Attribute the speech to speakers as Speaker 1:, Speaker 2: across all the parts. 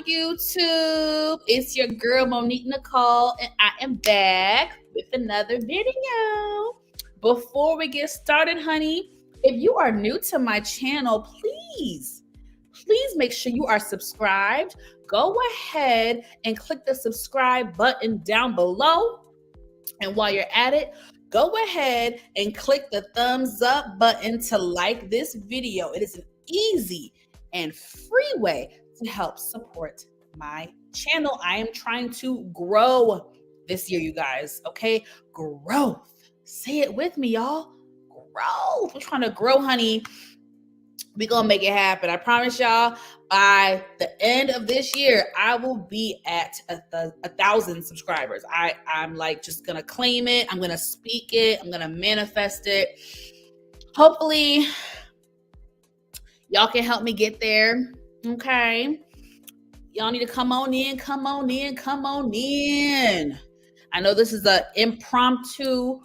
Speaker 1: YouTube? It's your girl Monique Nicole, and I am back with another video. Before we get started, honey, if you are new to my channel, please make sure you are subscribed. Go ahead and click the subscribe button down below. And while you're at it, go ahead and click the thumbs up button to like this video. It is an easy and free way to help support my channel. I am trying to grow this year, you guys, okay? Growth. Say it with me, y'all. Growth. We're trying to grow, honey. We're going to make it happen. I promise y'all, by the end of this year, I will be at 1,000 subscribers. I'm like just going to claim it. I'm going to speak it. I'm going to manifest it. Hopefully, y'all can help me get there. Okay. Y'all need to come on in. I know this is an impromptu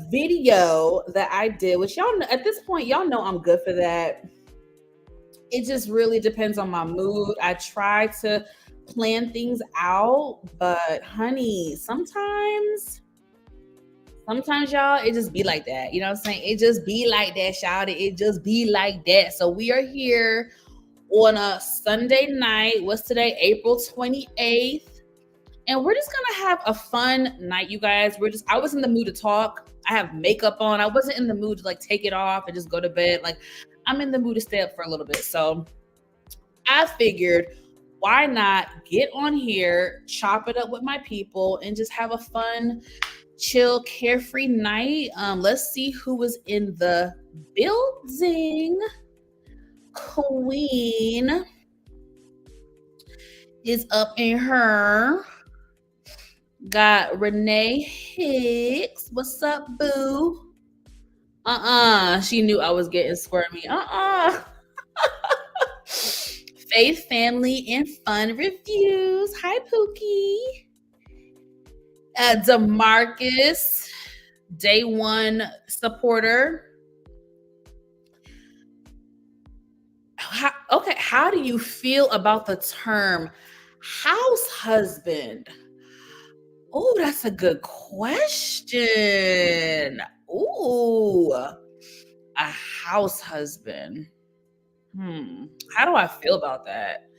Speaker 1: video that I did, which y'all know, at this point, y'all know I'm good for that. It just really depends on my mood. I try to plan things out, but honey, sometimes y'all, it just be like that. You know what I'm saying? It just be like that, shout it. It just be like that. So we are here on a Sunday night. What's today? April 28th. And we're just gonna have a fun night, you guys. I was in the mood to talk. I have makeup on. I wasn't in the mood to like take it off and just go to bed. Like, I'm in the mood to stay up for a little bit. So I figured, why not get on here, chop it up with my people, and just have a fun, chill, carefree night. Let's see who was in the building. Queen is up in her. Got Renee Hicks. What's up, boo? She knew I was getting squirmy. Faith, Family, and Fun Reviews. Hi, Pookie. DeMarcus, day one supporter. How do you feel about the term house husband? Oh, that's a good question. Ooh, a house husband. How do I feel about that?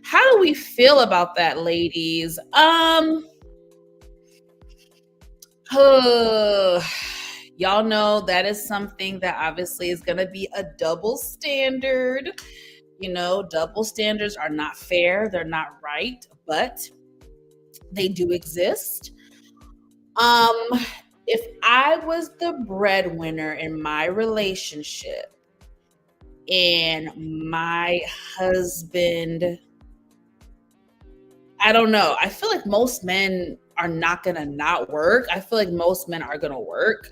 Speaker 1: How do we feel about that, ladies? Y'all know that is something that obviously is going to be a double standard. You know, double standards are not fair. They're not right, but they do exist. If I was the breadwinner in my relationship and my husband, I don't know. I feel like most men are not going to not work. I feel like most men are going to work,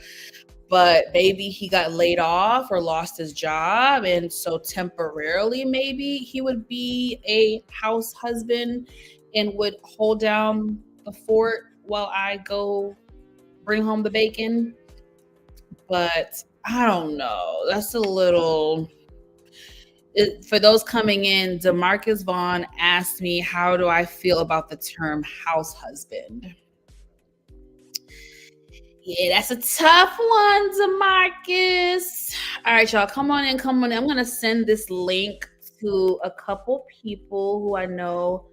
Speaker 1: but maybe he got laid off or lost his job. And so temporarily, maybe he would be a house husband and would hold down the fort while I go bring home the bacon. But I don't know. That's a little... For those coming in, DeMarcus Vaughn asked me, how do I feel about the term house husband? Yeah, that's a tough one, DeMarcus. All right, y'all, come on in. I'm going to send this link to a couple people who I know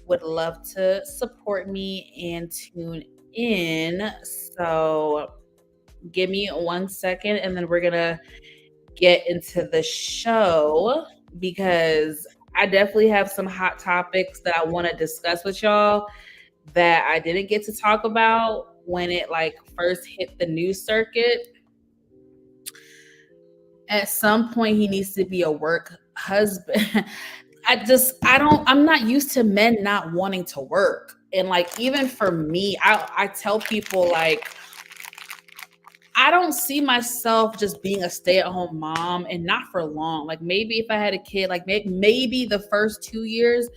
Speaker 1: would love to support me and tune in. So give me 1 second, and then we're going to get into the show, because I definitely have some hot topics that I want to discuss with y'all that I didn't get to talk about when it like first hit the news circuit. At some point, he needs to be a work husband. I'm not used to men not wanting to work. And like, even for me, I tell people, like, I don't see myself just being a stay-at-home mom, and not for long. Like, maybe if I had a kid, like maybe the first 2 years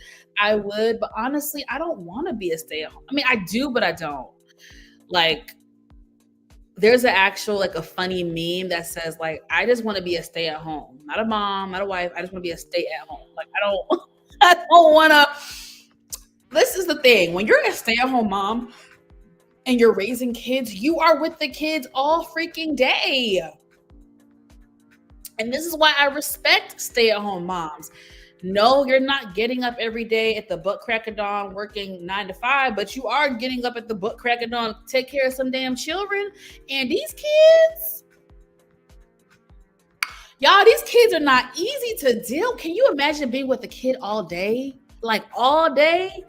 Speaker 1: I would, but honestly, I don't want to be a stay-at-home. I mean, I do, but I don't. Like, there's a funny meme that says, like, I just want to be a stay-at-home, not a mom, not a wife. I just want to be a stay-at-home. Like, I don't want to. This is the thing. When you're a stay-at-home mom and you're raising kids, you are with the kids all freaking day. And this is why I respect stay-at-home moms. No, you're not getting up every day at the butt crack of dawn working 9 to 5, but you are getting up at the butt crack of dawn to take care of some damn children. And these kids, y'all, these kids are not easy to deal. Can you imagine being with a kid all day? Like all day?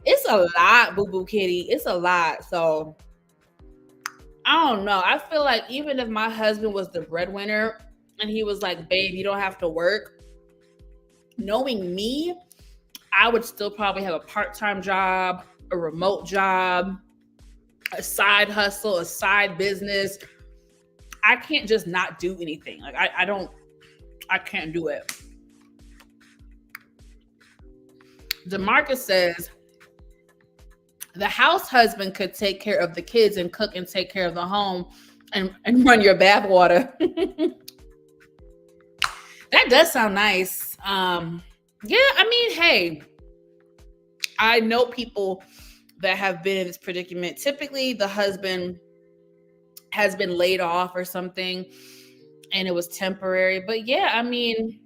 Speaker 1: It's a lot, boo-boo kitty. It's a lot. So I don't know. I feel like even if my husband was the breadwinner and he was like, babe, you don't have to work, knowing me, I would still probably have a part-time job, a remote job, a side hustle, a side business. I can't just not do anything. Like I can't do it. DeMarcus says, the house husband could take care of the kids and cook and take care of the home and run your bath water. That does sound nice. Yeah, I mean, hey, I know people that have been in this predicament. Typically, the husband has been laid off or something and it was temporary. But yeah, I mean,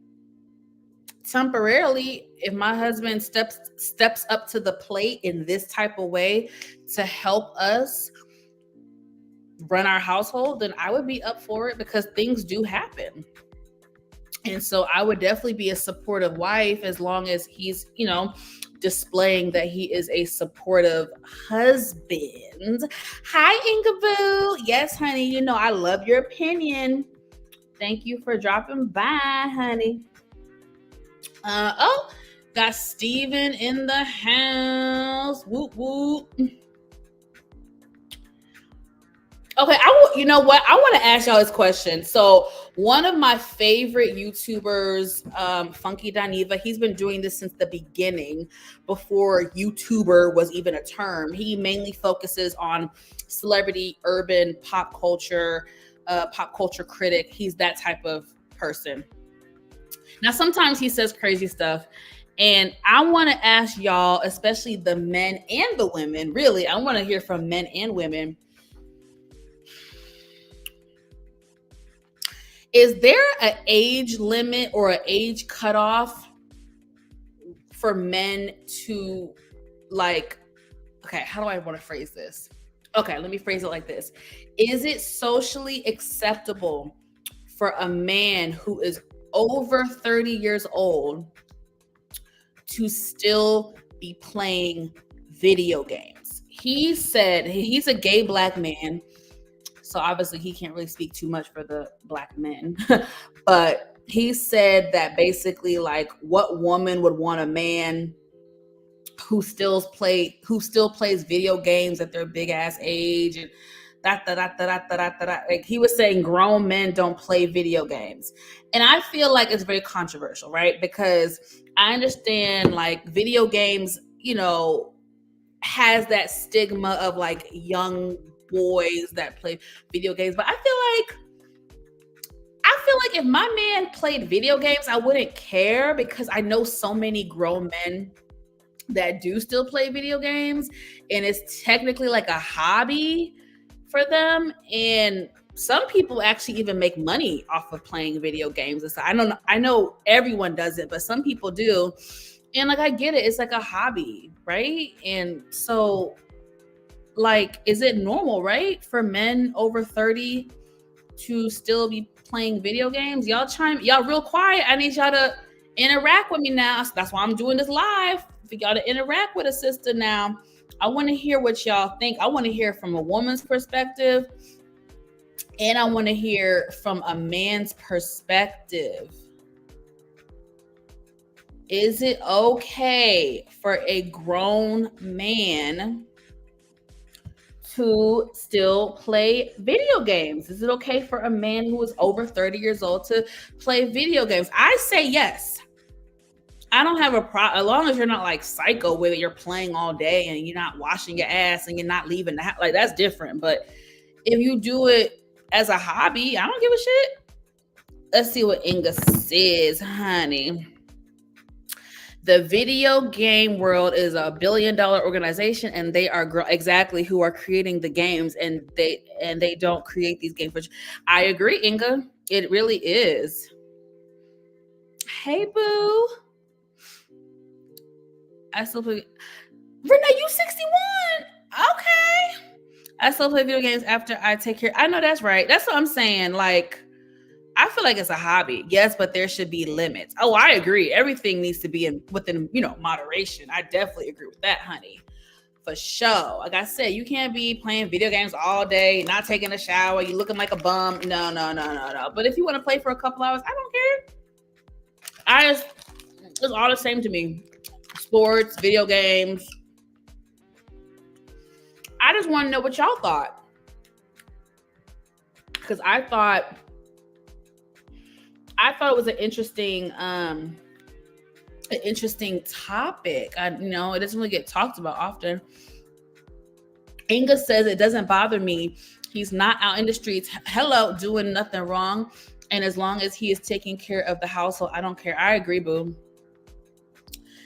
Speaker 1: temporarily, if my husband steps up to the plate in this type of way to help us run our household, then I would be up for it because things do happen. And so I would definitely be a supportive wife as long as he's, displaying that he is a supportive husband. Hi, Ingaboo. Yes, honey, I love your opinion. Thank you for dropping by, honey. Got Steven in the house. Whoop, whoop. Okay, you know what? I want to ask y'all this question. So one of my favorite YouTubers, Funky Daniva, he's been doing this since the beginning, before YouTuber was even a term. He mainly focuses on celebrity, urban, pop culture critic. He's that type of person. Now, sometimes he says crazy stuff. And I want to ask y'all, especially the men and the women, really, I want to hear from men and women. Is there an age limit or an age cutoff for men to okay, how do I want to phrase this? Okay, let me phrase it like this. Is it socially acceptable for a man who is over 30 years old to still be playing video games? He said he's a gay black man. So obviously he can't really speak too much for the black men, but he said that basically what woman would want a man who still plays video games at their big ass age and like he was saying grown men don't play video games. And I feel like it's very controversial, right? Because I understand video games, has that stigma of young boys that play video games, but I feel like if my man played video games, I wouldn't care, because I know so many grown men that do still play video games, and it's technically like a hobby for them. And some people actually even make money off of playing video games. And so I know everyone does it, but some people do. And I get it. It's like a hobby, right? And so is it normal, right, for men over 30 to still be playing video games? Y'all real quiet. I need y'all to interact with me now. So that's why I'm doing this live, for y'all to interact with a sister now. I want to hear what y'all think. I want to hear from a woman's perspective, and I want to hear from a man's perspective. Is it okay for a grown man to still play video games? Is it okay for a man who is over 30 years old to play video games? I say yes. I don't have a problem, as long as you're not psycho with it. You're playing all day and you're not washing your ass and you're not leaving the house. That's different. But if you do it as a hobby, I don't give a shit. Let's see what Inga says, honey. The video game world is a billion-dollar organization, and they are exactly who are creating the games, and they don't create these games. Which I agree, Inga. It really is. Hey, boo. I still play. Renee, you 61. Okay. I still play video games after I take care. I know that's right. That's what I'm saying. Like, I feel like it's a hobby. Yes, but there should be limits. Oh, I agree. Everything needs to be within, moderation. I definitely agree with that, honey. For sure. Like I said, you can't be playing video games all day, not taking a shower, you looking like a bum. No, no, no, no, no. But if you want to play for a couple hours, I don't care. It's all the same to me. Sports, video games. I just want to know what y'all thought. Because I thought it was an interesting topic. It doesn't really get talked about often. Inga says it doesn't bother me. He's not out in the streets, hello, doing nothing wrong. And as long as he is taking care of the household, I don't care. I agree, boo.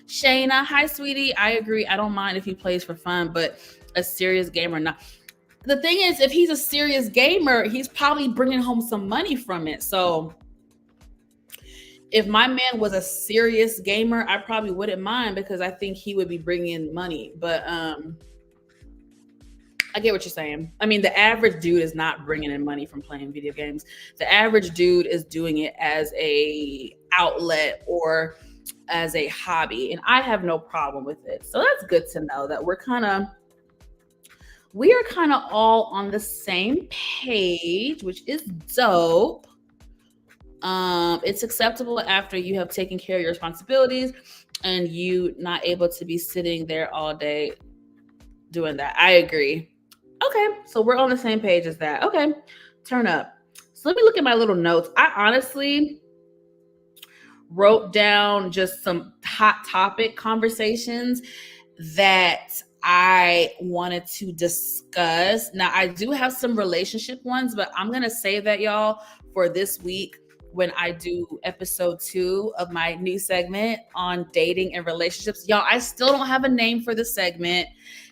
Speaker 1: Shayna, hi, sweetie. I agree. I don't mind if he plays for fun, but a serious gamer, not. The thing is, if he's a serious gamer, he's probably bringing home some money from it. So if my man was a serious gamer, I probably wouldn't mind because I think he would be bringing in money. But I get what you're saying. I mean, the average dude is not bringing in money from playing video games. The average dude is doing it as a outlet or as a hobby, and I have no problem with it. So that's good to know that we are kind of all on the same page, which is dope. It's acceptable after you have taken care of your responsibilities and you not able to be sitting there all day doing that. I agree. Okay, so we're on the same page as that. Okay, turn up. So let me look at my little notes. I honestly wrote down just some hot topic conversations that I wanted to discuss. Now, I do have some relationship ones, but I'm going to save that, y'all, for this week when I do episode 2 of my new segment on dating and relationships. Y'all, I still don't have a name for the segment.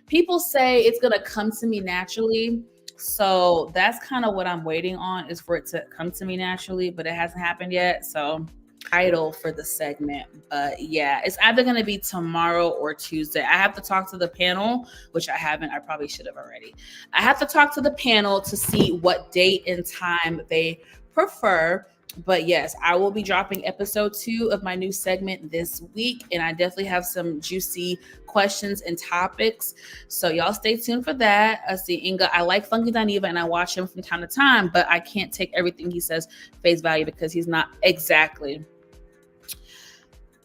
Speaker 1: People say it's going to come to me naturally. So that's kind of what I'm waiting on, is for it to come to me naturally, but it hasn't happened yet. So title for the segment, but yeah, it's either going to be tomorrow or Tuesday. I have to talk to the panel, which I haven't. I probably should have already. I have to talk to the panel to see what date and time they prefer. But yes, I will be dropping episode 2 of my new segment this week, and I definitely have some juicy questions and topics. So y'all stay tuned for that. See, Inga, I like Funky Dineva and I watch him from time to time, but I can't take everything he says face value because he's not exactly.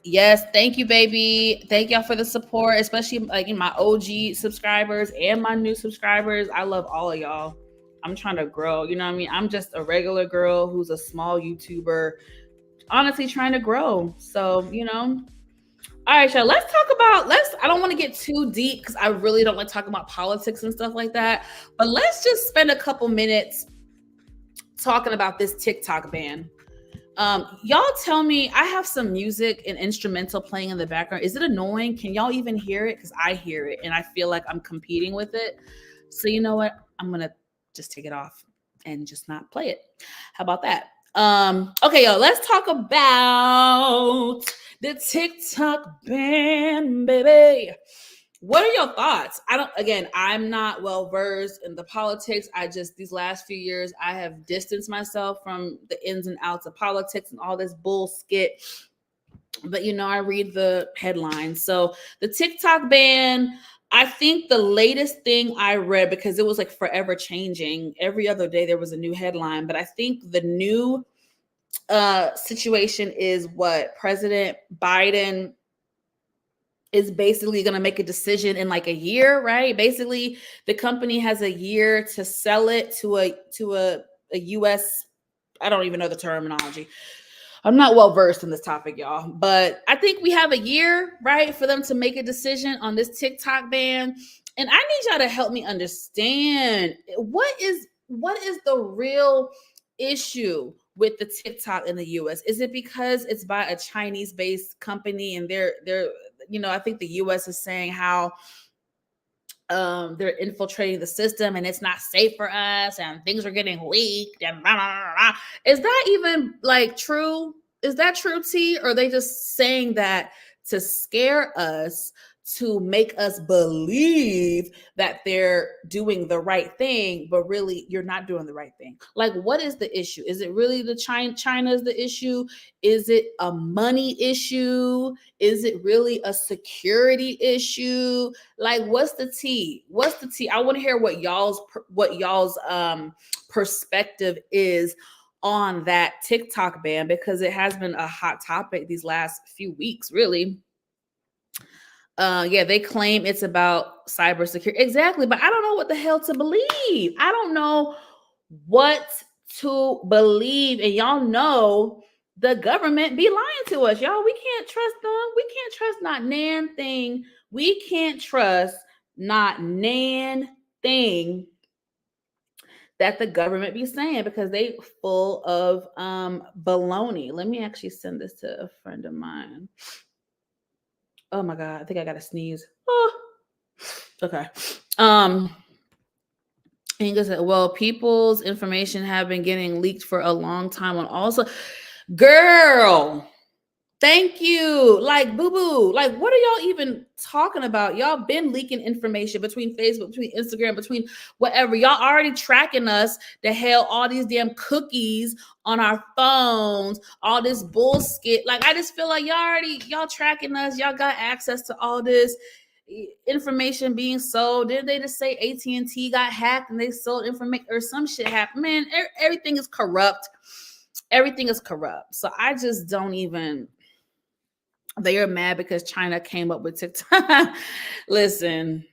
Speaker 1: Yes, thank you, baby. Thank y'all for the support, especially like in my OG subscribers and my new subscribers. I love all of y'all. I'm trying to grow. You know what I mean? I'm just a regular girl who's a small YouTuber, honestly trying to grow. So, all right, y'all, let's talk about, I don't want to get too deep because I really don't like talking about politics and stuff like that. But let's just spend a couple minutes talking about this TikTok ban. Y'all tell me, I have some music and instrumental playing in the background. Is it annoying? Can y'all even hear it? Because I hear it and I feel like I'm competing with it. So you know what? I'm going to just take it off and just not play it. How about that? Okay, y'all, let's talk about the TikTok ban, baby. What are your thoughts? I'm not well versed in the politics. These last few years, I have distanced myself from the ins and outs of politics and all this bullshit. But, I read the headlines. So the TikTok ban, I think the latest thing I read, because it was like forever changing. Every other day there was a new headline. But I think the new situation is what President Biden is basically going to make a decision in like a year, right? Basically, the company has a year to sell it to a US. I don't even know the terminology. I'm not well versed in this topic, y'all, but I think we have a year, right, for them to make a decision on this TikTok ban. And I need y'all to help me understand what is the real issue with the TikTok in the US? Is it because it's by a Chinese based company and they're I think the US is saying how they're infiltrating the system and it's not safe for us and things are getting leaked and blah, blah, blah, blah. Is that even like true? Is that true, T? Or are they just saying that to scare us, to make us believe that they're doing the right thing, but really you're not doing the right thing? Like, what is the issue? Is it really the China is the issue? Is it a money issue? Is it really a security issue? Like, what's the tea? What's the tea? I want to hear what y'all's perspective is on that TikTok ban, because it has been a hot topic these last few weeks, really. Yeah, they claim it's about cybersecurity. Exactly, but I don't know what the hell to believe. I don't know what to believe. And y'all know the government be lying to us. Y'all, we can't trust them. We can't trust not nan thing. We can't trust not nan thing that the government be saying, because they full of baloney. Let me actually send this to a friend of mine. Oh my god, I think I gotta sneeze. Oh. Okay. And he said, well, people's information have been getting leaked for a long time on also. Girl, thank you. Like, boo-boo. Like, what are y'all even talking about? Y'all been leaking information between Facebook, between Instagram, between whatever. Y'all already tracking us. The hell, all these damn cookies on our phones, all this bullshit. Like, I just feel like y'all tracking us. Y'all got access to all this information being sold. Did they just say AT&T got hacked and they sold information or some shit happened? Man, everything is corrupt. Everything is corrupt. So I just don't even. They are mad because China came up with TikTok. Listen,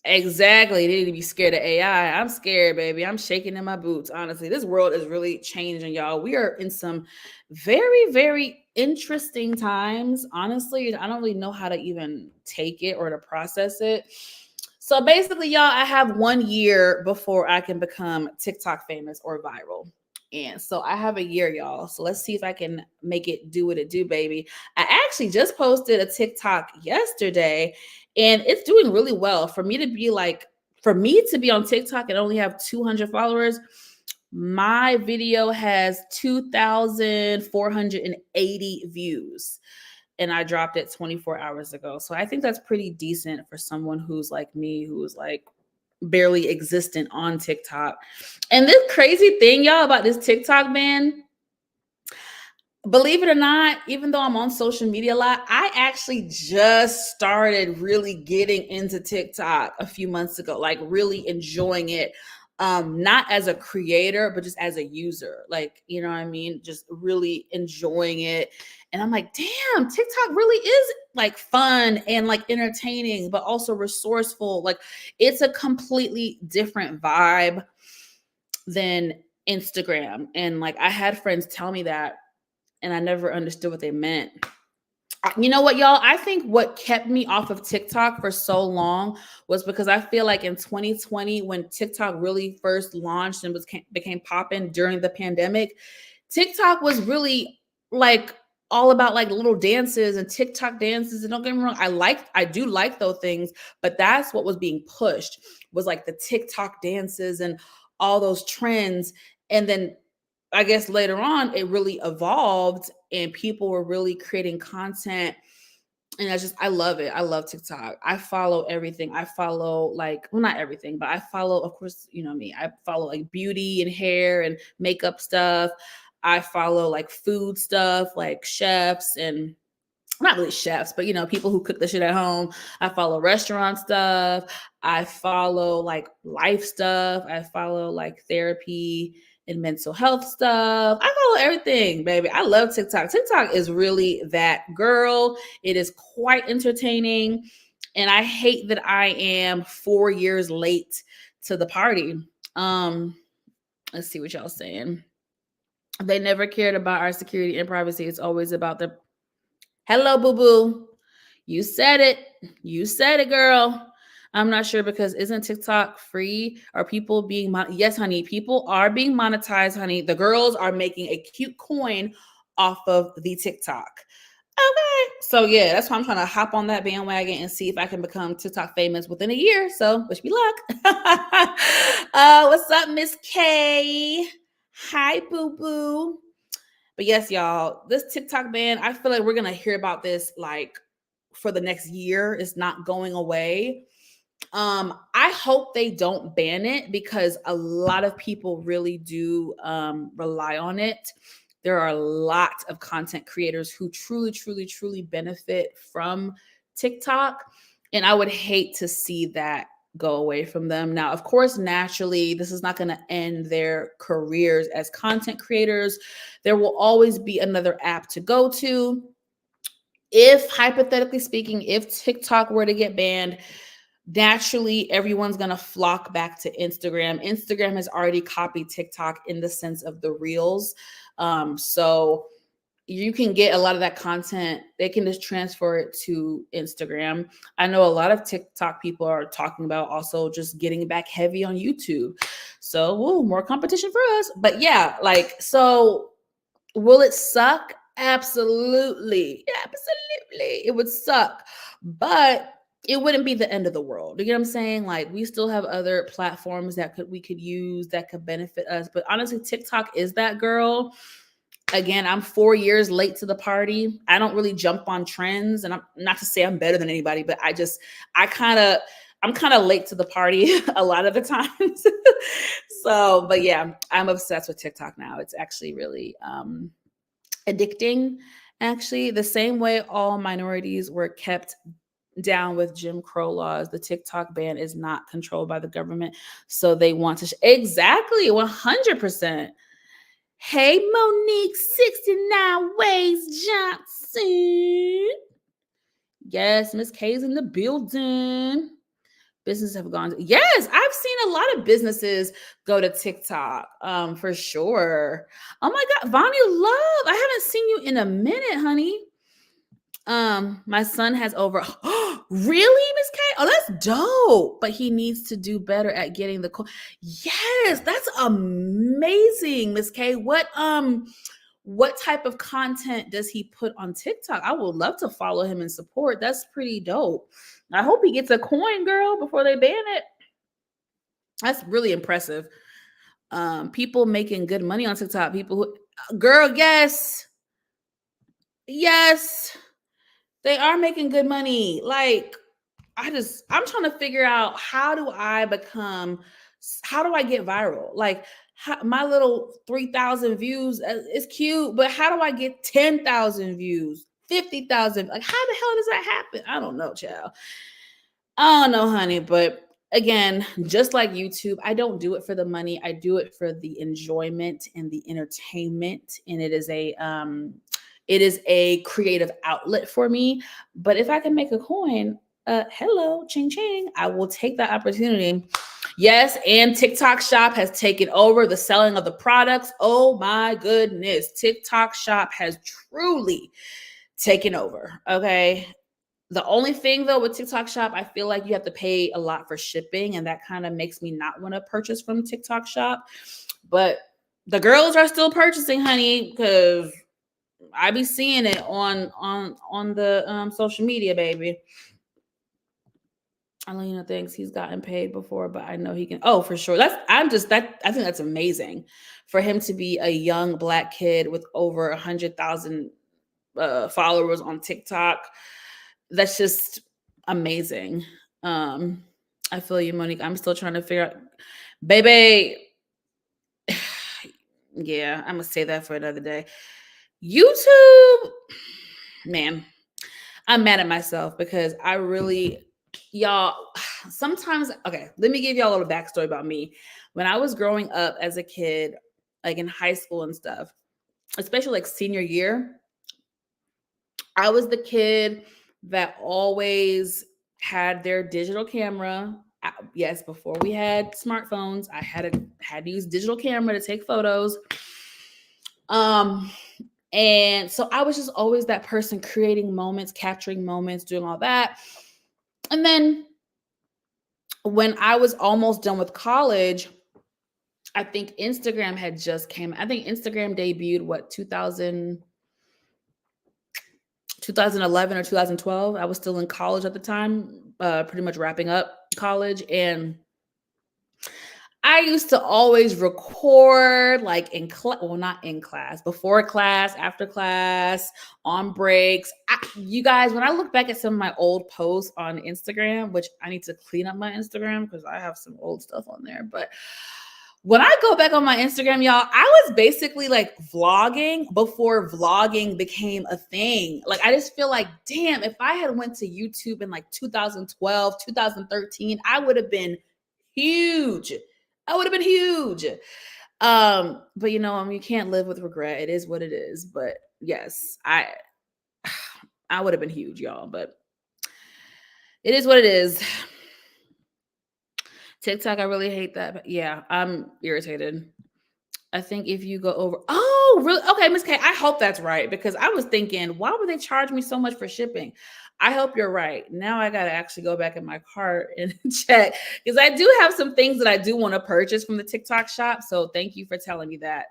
Speaker 1: exactly. They need to be scared of AI. I'm scared, baby. I'm shaking in my boots. Honestly, this world is really changing, y'all. We are in some very, very interesting times. Honestly, I don't really know how to even take it or to process it. So basically, y'all, I have 1 year before I can become TikTok famous or viral. And so I have a year, y'all. So let's see if I can make it do what it do, baby. I actually just posted a TikTok yesterday and it's doing really well. For me to be on TikTok and only have 200 followers, my video has 2,480 views. And I dropped it 24 hours ago. So I think that's pretty decent for someone who's like me, who's like barely existent on TikTok. And this crazy thing, y'all, about this TikTok ban, believe it or not, even though I'm on social media a lot, I actually just started really getting into TikTok a few months ago, like really enjoying it. Not as a creator, but just as a user, like, you know what I mean? Just really enjoying it. And I'm like, damn, TikTok really is like fun and like entertaining, but also resourceful. Like, it's a completely different vibe than Instagram. And like, I had friends tell me that, and I never understood what they meant. You know what, y'all? I think what kept me off of TikTok for so long was because I feel like in 2020, when TikTok really first launched and became popping during the pandemic, TikTok was really like all about like little dances and TikTok dances. And don't get me wrong, I do like those things, but that's what was being pushed, was like the TikTok dances and all those trends. And then I guess later on, it really evolved and people were really creating content. And I love it. I love TikTok. I follow everything. I follow like, well, not everything, but I follow, of course, you know me, I follow like beauty and hair and makeup stuff. I follow like food stuff, like chefs and not really chefs, but people who cook the shit at home. I follow restaurant stuff. I follow like life stuff. I follow like therapy and mental health stuff. I follow everything, baby. I love TikTok. TikTok is really that girl. It is quite entertaining. And I hate that I am 4 years late to the party. Let's see what y'all saying. They never cared about our security and privacy. It's always about the hello, boo boo. You said it. You said it, girl. I'm not sure because isn't TikTok free? Are people being yes, honey, people are being monetized, honey. The girls are making a cute coin off of the TikTok. Okay. So yeah, that's why I'm trying to hop on that bandwagon and see if I can become TikTok famous within a year. So wish me luck. What's up, Miss K? Hi, boo boo. But yes, y'all, this TikTok ban, I feel like we're gonna hear about this like for the next year. It's not going away. I hope they don't ban it because a lot of people really do rely on it. There are a lot of content creators who truly, truly, truly benefit from TikTok. And I would hate to see that go away from them. Now, of course, naturally, this is not going to end their careers as content creators. There will always be another app to go to. If, hypothetically speaking, if TikTok were to get banned, naturally everyone's going to flock back to Instagram. Instagram has already copied TikTok in the sense of the reels. So you can get a lot of that content. They can just transfer it to Instagram. I know a lot of TikTok people are talking about also just getting back heavy on YouTube. So, more competition for us. But yeah, like, so will it suck? Absolutely. Absolutely. It would suck. But it wouldn't be the end of the world. You get what I'm saying? Like we still have other platforms that we could use that could benefit us. But honestly, TikTok is that girl. Again, I'm 4 years late to the party. I don't really jump on trends, and I'm not to say I'm better than anybody, but I'm kind of late to the party a lot of the times. So, but yeah, I'm obsessed with TikTok now. It's actually really addicting. Actually, the same way all minorities were kept down with Jim Crow laws, the TikTok ban is not controlled by the government. So they want to exactly 100%. Hey, Monique, 69 Ways Johnson. Yes, Miss K's in the building. Businesses have gone. Yes, I've seen a lot of businesses go to TikTok for sure. Oh my God, Vonnie Love. I haven't seen you in a minute, honey. My son has over really, Miss K? Oh, that's dope. But he needs to do better at getting the yes, that's amazing, Miss K. What type of content does he put on TikTok? I would love to follow him and support. That's pretty dope. I hope he gets a coin, girl, before they ban it. That's really impressive. People making good money on TikTok. People who, girl, yes. Yes. They are making good money. Like, I'm trying to figure out how do I get viral? Like, my little 3,000 views is cute, but how do I get 10,000 views, 50,000? Like, how the hell does that happen? I don't know, child. I don't know, honey, but again, just like YouTube, I don't do it for the money. I do it for the enjoyment and the entertainment, and it is a creative outlet for me. But if I can make a coin, hello, ching ching, I will take that opportunity. Yes, and TikTok Shop has taken over the selling of the products. Oh my goodness, TikTok Shop has truly taken over. Okay. The only thing though with TikTok Shop, I feel like you have to pay a lot for shipping, and that kind of makes me not want to purchase from TikTok Shop. But the girls are still purchasing, honey, because I be seeing it on the social media, baby. Alina thinks he's gotten paid before, but I know he can. Oh, for sure. I think that's amazing for him to be a young Black kid with over 100,000 followers on TikTok. That's just amazing. I feel you, Monique. I'm still trying to figure out, baby. Yeah, I'm gonna say that for another day. YouTube, man, I'm mad at myself because I really, y'all, sometimes, okay, let me give y'all a little backstory about me. When I was growing up as a kid, like in high school and stuff, especially like senior year, I was the kid that always had their digital camera. Yes, before we had smartphones, I had to use digital camera to take photos. And so I was just always that person creating moments, capturing moments, doing all that. And then when I was almost done with college, I think Instagram had just came. I think Instagram debuted what 2011 or 2012. I was still in college at the time, pretty much wrapping up college. And I used to always record like in class, well, not in class, before class, after class, on breaks. You guys, when I look back at some of my old posts on Instagram, which I need to clean up my Instagram because I have some old stuff on there, but when I go back on my Instagram, y'all, I was basically like vlogging before vlogging became a thing. Like, I just feel like, damn, if I had went to YouTube in like 2012, 2013, I would have been huge. I would have been huge. But you can't live with regret. It is what it is. But yes, I would have been huge, y'all. But it is what it is. TikTok, I really hate that. But yeah, I'm irritated. I think if you go over, oh, really? Okay, Miss K, I hope that's right because I was thinking, why would they charge me so much for shipping? I hope you're right. Now I got to actually go back in my cart and check because I do have some things that I do want to purchase from the TikTok shop. So thank you for telling me that.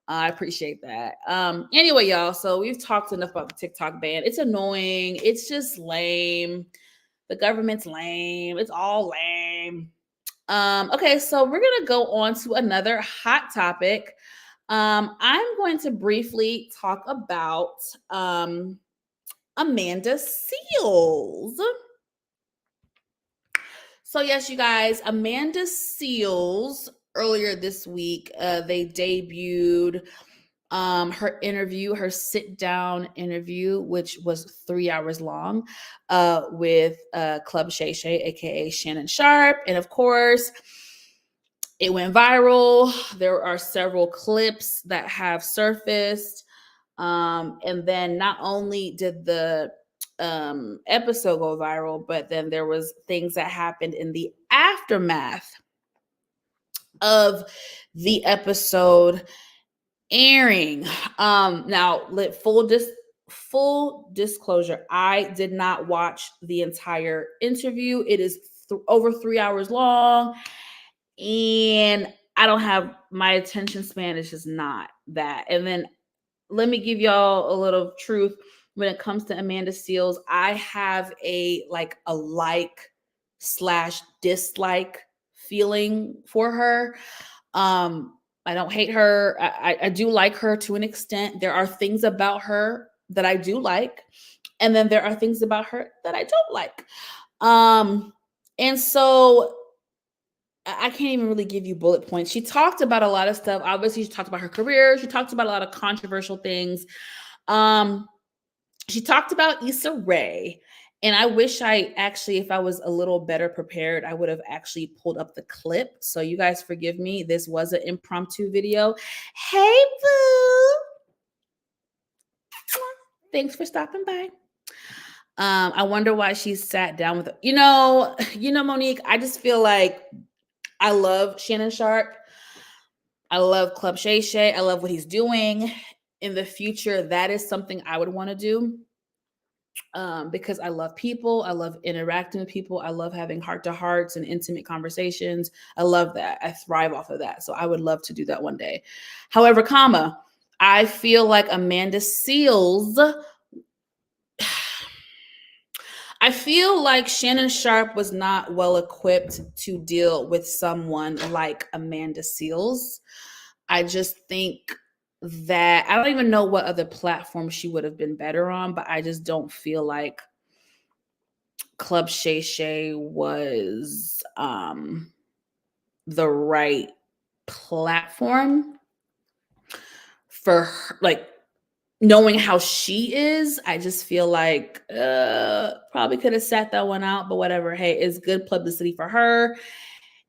Speaker 1: I appreciate that. Anyway, y'all, so we've talked enough about the TikTok ban. It's annoying. It's just lame. The government's lame. It's all lame. Okay, so we're gonna go on to another hot topic. I'm going to briefly talk about Amanda Seales. So yes, you guys, Amanda Seales earlier this week, they debuted her interview, her sit down interview, which was 3 hours long, with Club Shay Shay, aka Shannon Sharpe. And of course, it went viral. There are several clips that have surfaced. And then not only did the episode go viral, but then there was things that happened in the aftermath of the episode airing. Now, full disclosure, I did not watch the entire interview. It is over 3 hours long, and I don't have my attention span is just not that. And then let me give y'all a little truth when it comes to Amanda Seales. I have a like / dislike feeling for her. I don't hate her. I do like her to an extent. There are things about her that I do like, and then there are things about her that I don't like. And so I can't even really give you bullet points. She talked about a lot of stuff. Obviously, she talked about her career. She talked about a lot of controversial things. She talked about Issa Rae. And I wish if I was a little better prepared, I would have actually pulled up the clip. So you guys forgive me. This was an impromptu video. Hey, boo. Thanks for stopping by. I wonder why she sat down with, Monique, I just feel like I love Shannon Sharpe. I love Club Shay Shay. I love what he's doing. In the future, that is something I would want to do. Because I love people. I love interacting with people. I love having heart-to-hearts and intimate conversations. I love that. I thrive off of that. So I would love to do that one day. However, I feel like Amanda Seales, I feel like Shannon Sharpe was not well equipped to deal with someone like Amanda Seales. I just think that I don't even know what other platform she would have been better on, but I just don't feel like Club Shay Shay was the right platform for her, like knowing how she is. I just feel like probably could have sat that one out, but whatever. Hey, it's good publicity for her.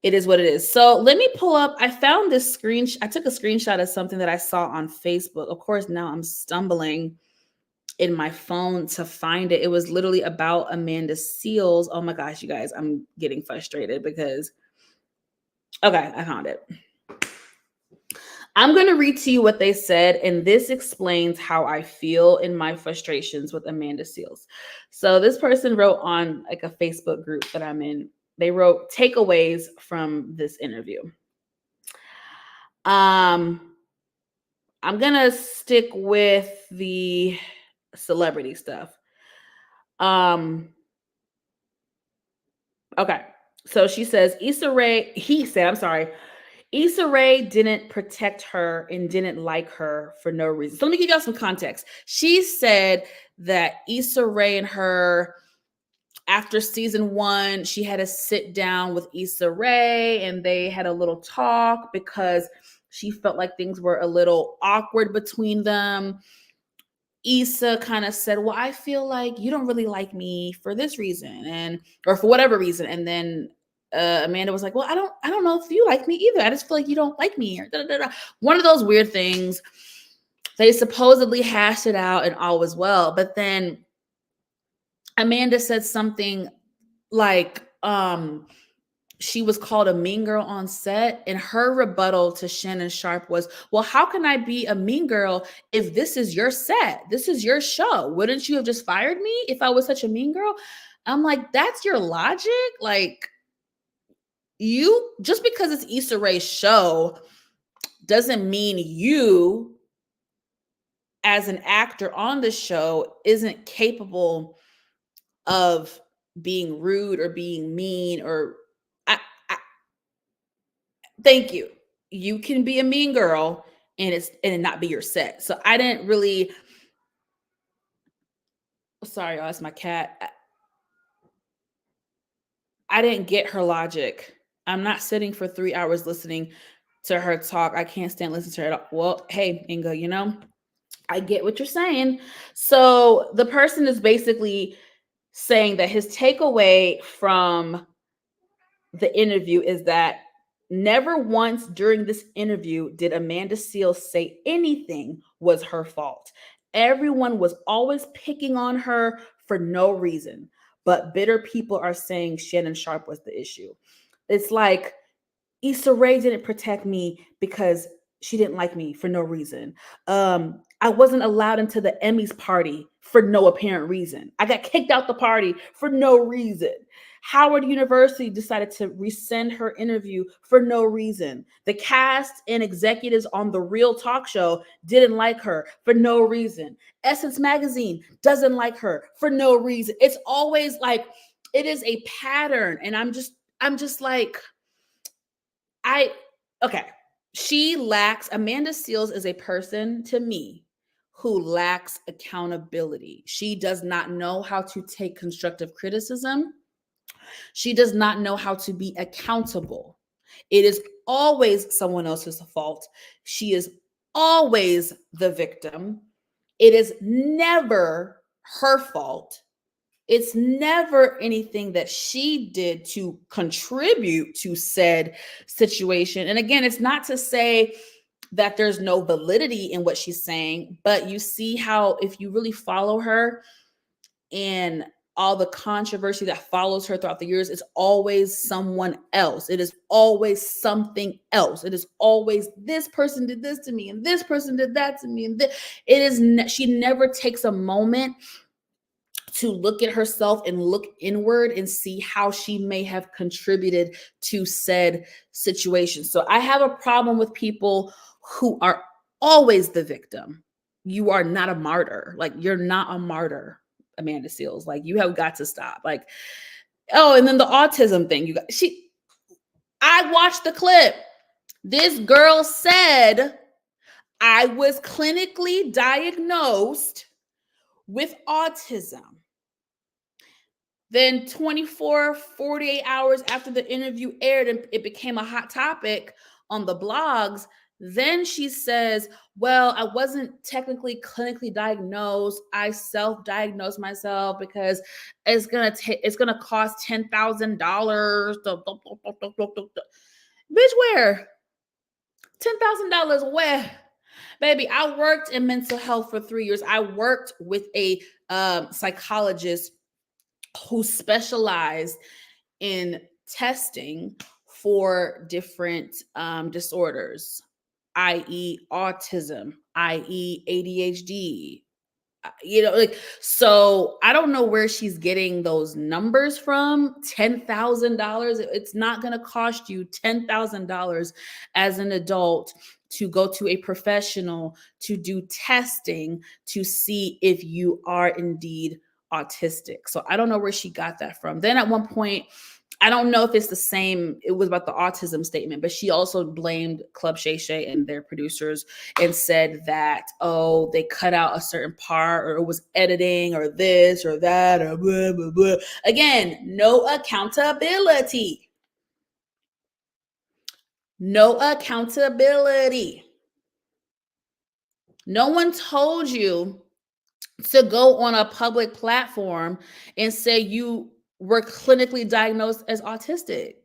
Speaker 1: It is what it is. So let me pull up. I found this screenshot. I took a screenshot of something that I saw on Facebook. Of course, now I'm stumbling in my phone to find it. It was literally about Amanda Seales. Oh my gosh, you guys, I'm getting frustrated because, okay, I found it. I'm going to read to you what they said, and this explains how I feel in my frustrations with Amanda Seales. So this person wrote on like a Facebook group that I'm in. They wrote takeaways from this interview. I'm gonna stick with the celebrity stuff. Um, okay. So she says Issa Rae, he said, I'm sorry, Issa Rae didn't protect her and didn't like her for no reason. So let me give y'all some context. She said that Issa Rae and her, after season 1, she had to sit down with Issa Rae and they had a little talk because she felt like things were a little awkward between them. Issa kind of said, "Well, I feel like you don't really like me for this reason and or for whatever reason." And then Amanda was like, "Well, I don't know if you like me either. I just feel like you don't like me." Or da, da, da. One of those weird things. They supposedly hashed it out and all was well, but then Amanda said something like, she was called a mean girl on set, and her rebuttal to Shannon Sharpe was, "Well, how can I be a mean girl if this is your set? This is your show. Wouldn't you have just fired me if I was such a mean girl?" I'm like, that's your logic? Like, you just because it's Issa Rae's show doesn't mean you as an actor on the show isn't capable of being rude or being mean or I, I thank you. You can be a mean girl and it not be your set. So I didn't really sorry, y'all, that's my cat. I didn't get her logic. I'm not sitting for 3 hours listening to her talk. I can't stand listening to her at all. Well, hey, Inga, I get what you're saying. So the person is basically saying that his takeaway from the interview is that never once during this interview did Amanda Seales say anything was her fault. Everyone was always picking on her for no reason. But bitter people are saying Shannon Sharpe was the issue. It's like Issa Rae didn't protect me because she didn't like me for no reason. I wasn't allowed into the Emmys party for no apparent reason. I got kicked out the party for no reason. Howard University decided to rescind her interview for no reason. The cast and executives on The Real Talk Show didn't like her for no reason. Essence Magazine doesn't like her for no reason. It's always like it is a pattern, and I'm just like okay. Amanda Seales is a person to me who lacks accountability. She does not know how to take constructive criticism. She does not know how to be accountable. It is always someone else's fault. She is always the victim. It is never her fault. It's never anything that she did to contribute to said situation. And again, it's not to say that there's no validity in what she's saying, but you see how if you really follow her and all the controversy that follows her throughout the years, it's always someone else. It is always something else. It is always this person did this to me and this person did that to me. And she never takes a moment to look at herself and look inward and see how she may have contributed to said situation. So I have a problem with people who are always the victim. You are not a martyr. Like, you're not a martyr, Amanda Seales. Like, you have got to stop. Like, oh, and then the autism thing. I watched the clip. This girl said, I was clinically diagnosed with autism. Then 24, 48 hours after the interview aired and it became a hot topic on the blogs, then she says, well, I wasn't technically clinically diagnosed. I self-diagnosed myself because it's gonna cost $10,000. Bitch, where? $10,000 where? Baby, I worked in mental health for 3 years. I worked with a psychologist who specialized in testing for different disorders, i.e., autism, i.e., ADHD, Like, so I don't know where she's getting those numbers from. $10,000. It's not going to cost you $10,000 as an adult to go to a professional to do testing to see if you are indeed autistic. So I don't know where she got that from. Then at one point, I don't know if it's the same. It was about the autism statement, but she also blamed Club Shay Shay and their producers and said that, oh, they cut out a certain part or it was editing or this or that or blah, blah, blah. Again, no accountability. No accountability. No one told you to go on a public platform and say you were clinically diagnosed as autistic.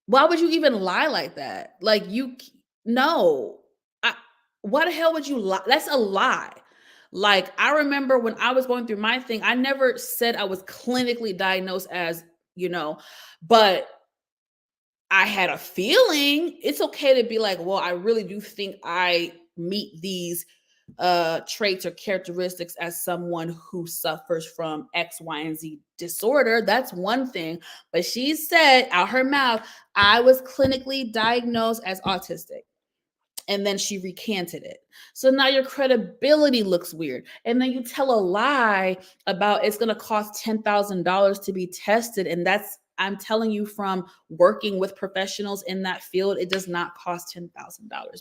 Speaker 1: Why would you even lie like that? Like no. I, why the hell would you lie? That's a lie. Like I remember when I was going through my thing, I never said I was clinically diagnosed as, but I had a feeling. It's okay to be like, well, I really do think I meet these traits or characteristics as someone who suffers from X, Y, and Z disorder. That's one thing. But she said out her mouth, I was clinically diagnosed as autistic. And then she recanted it. So now your credibility looks weird. And then you tell a lie about it's going to cost $10,000 to be tested. And I'm telling you from working with professionals in that field, it does not cost $10,000,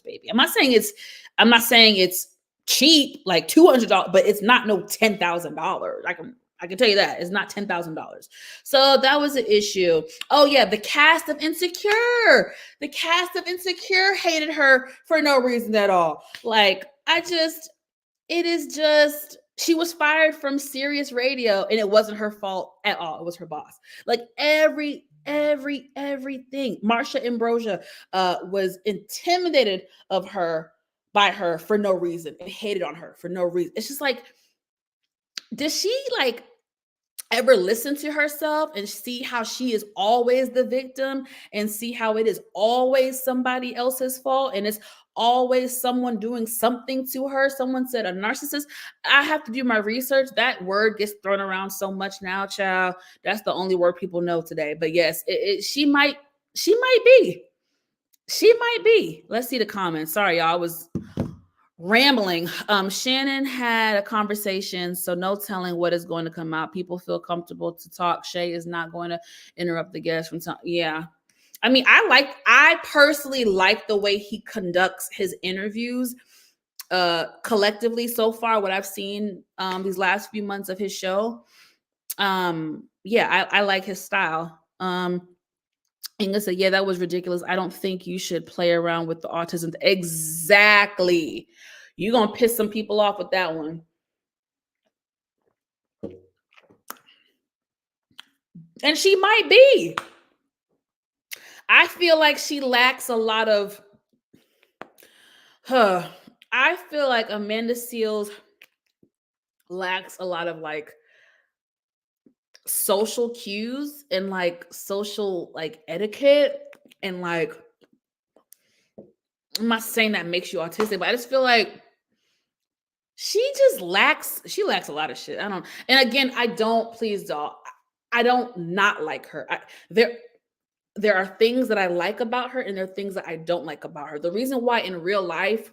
Speaker 1: baby. I'm not saying it's cheap, like $200, but it's not no $10,000. I can tell you that it's not $10,000. So that was the issue. Oh yeah, the cast of Insecure. The cast of Insecure hated her for no reason at all. Like it is just she was fired from Sirius Radio and it wasn't her fault at all. It was her boss. Like everything. Marsha Ambrosia was intimidated by her for no reason and hated on her for no reason. It's just like, does she like ever listen to herself and see how she is always the victim and see how it is always somebody else's fault and it's always someone doing something to her? Someone said a narcissist. I have to do my research. That word gets thrown around so much now, child. That's the only word people know today. But yes, she might be. She might be. Let's see the comments. Sorry, y'all. I was rambling. Shannon had a conversation, so no telling what is going to come out. People feel comfortable to talk. Shay is not going to interrupt the guest from talking. Yeah. I mean, I personally like the way he conducts his interviews collectively so far, what I've seen these last few months of his show. Yeah, I like his style. Inga said, yeah, that was ridiculous. I don't think you should play around with the autism. Exactly. You're going to piss some people off with that one. And she might be. I feel like she lacks a lot of I feel like Amanda Seales lacks a lot of like social cues and like social like etiquette and like, I'm not saying that makes you autistic, but I just feel like she lacks a lot of shit. And again, I don't not like her. There are things that I like about her and there are things that I don't like about her. The reason why in real life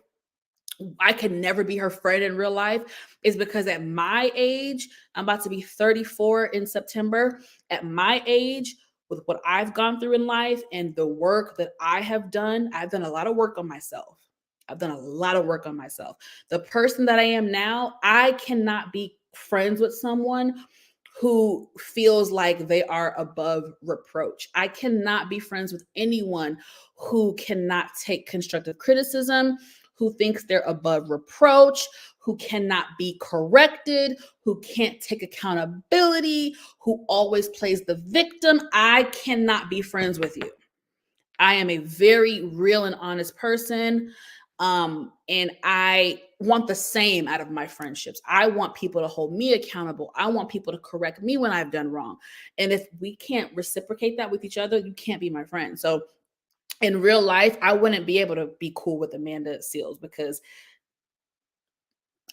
Speaker 1: I could never be her friend in real life is because at my age, I'm about to be 34 in September. At my age, with what I've gone through in life and the work that I've done a lot of work on myself. The person that I am now, I cannot be friends with someone who feels like they are above reproach. I cannot be friends with anyone who cannot take constructive criticism, who thinks they're above reproach, who cannot be corrected, who can't take accountability, who always plays the victim. I cannot be friends with you. I am a very real and honest person. And I want the same out of my friendships. I want people to hold me accountable. I want people to correct me when I've done wrong. And if we can't reciprocate that with each other, you can't be my friend. So in real life, I wouldn't be able to be cool with Amanda Seales because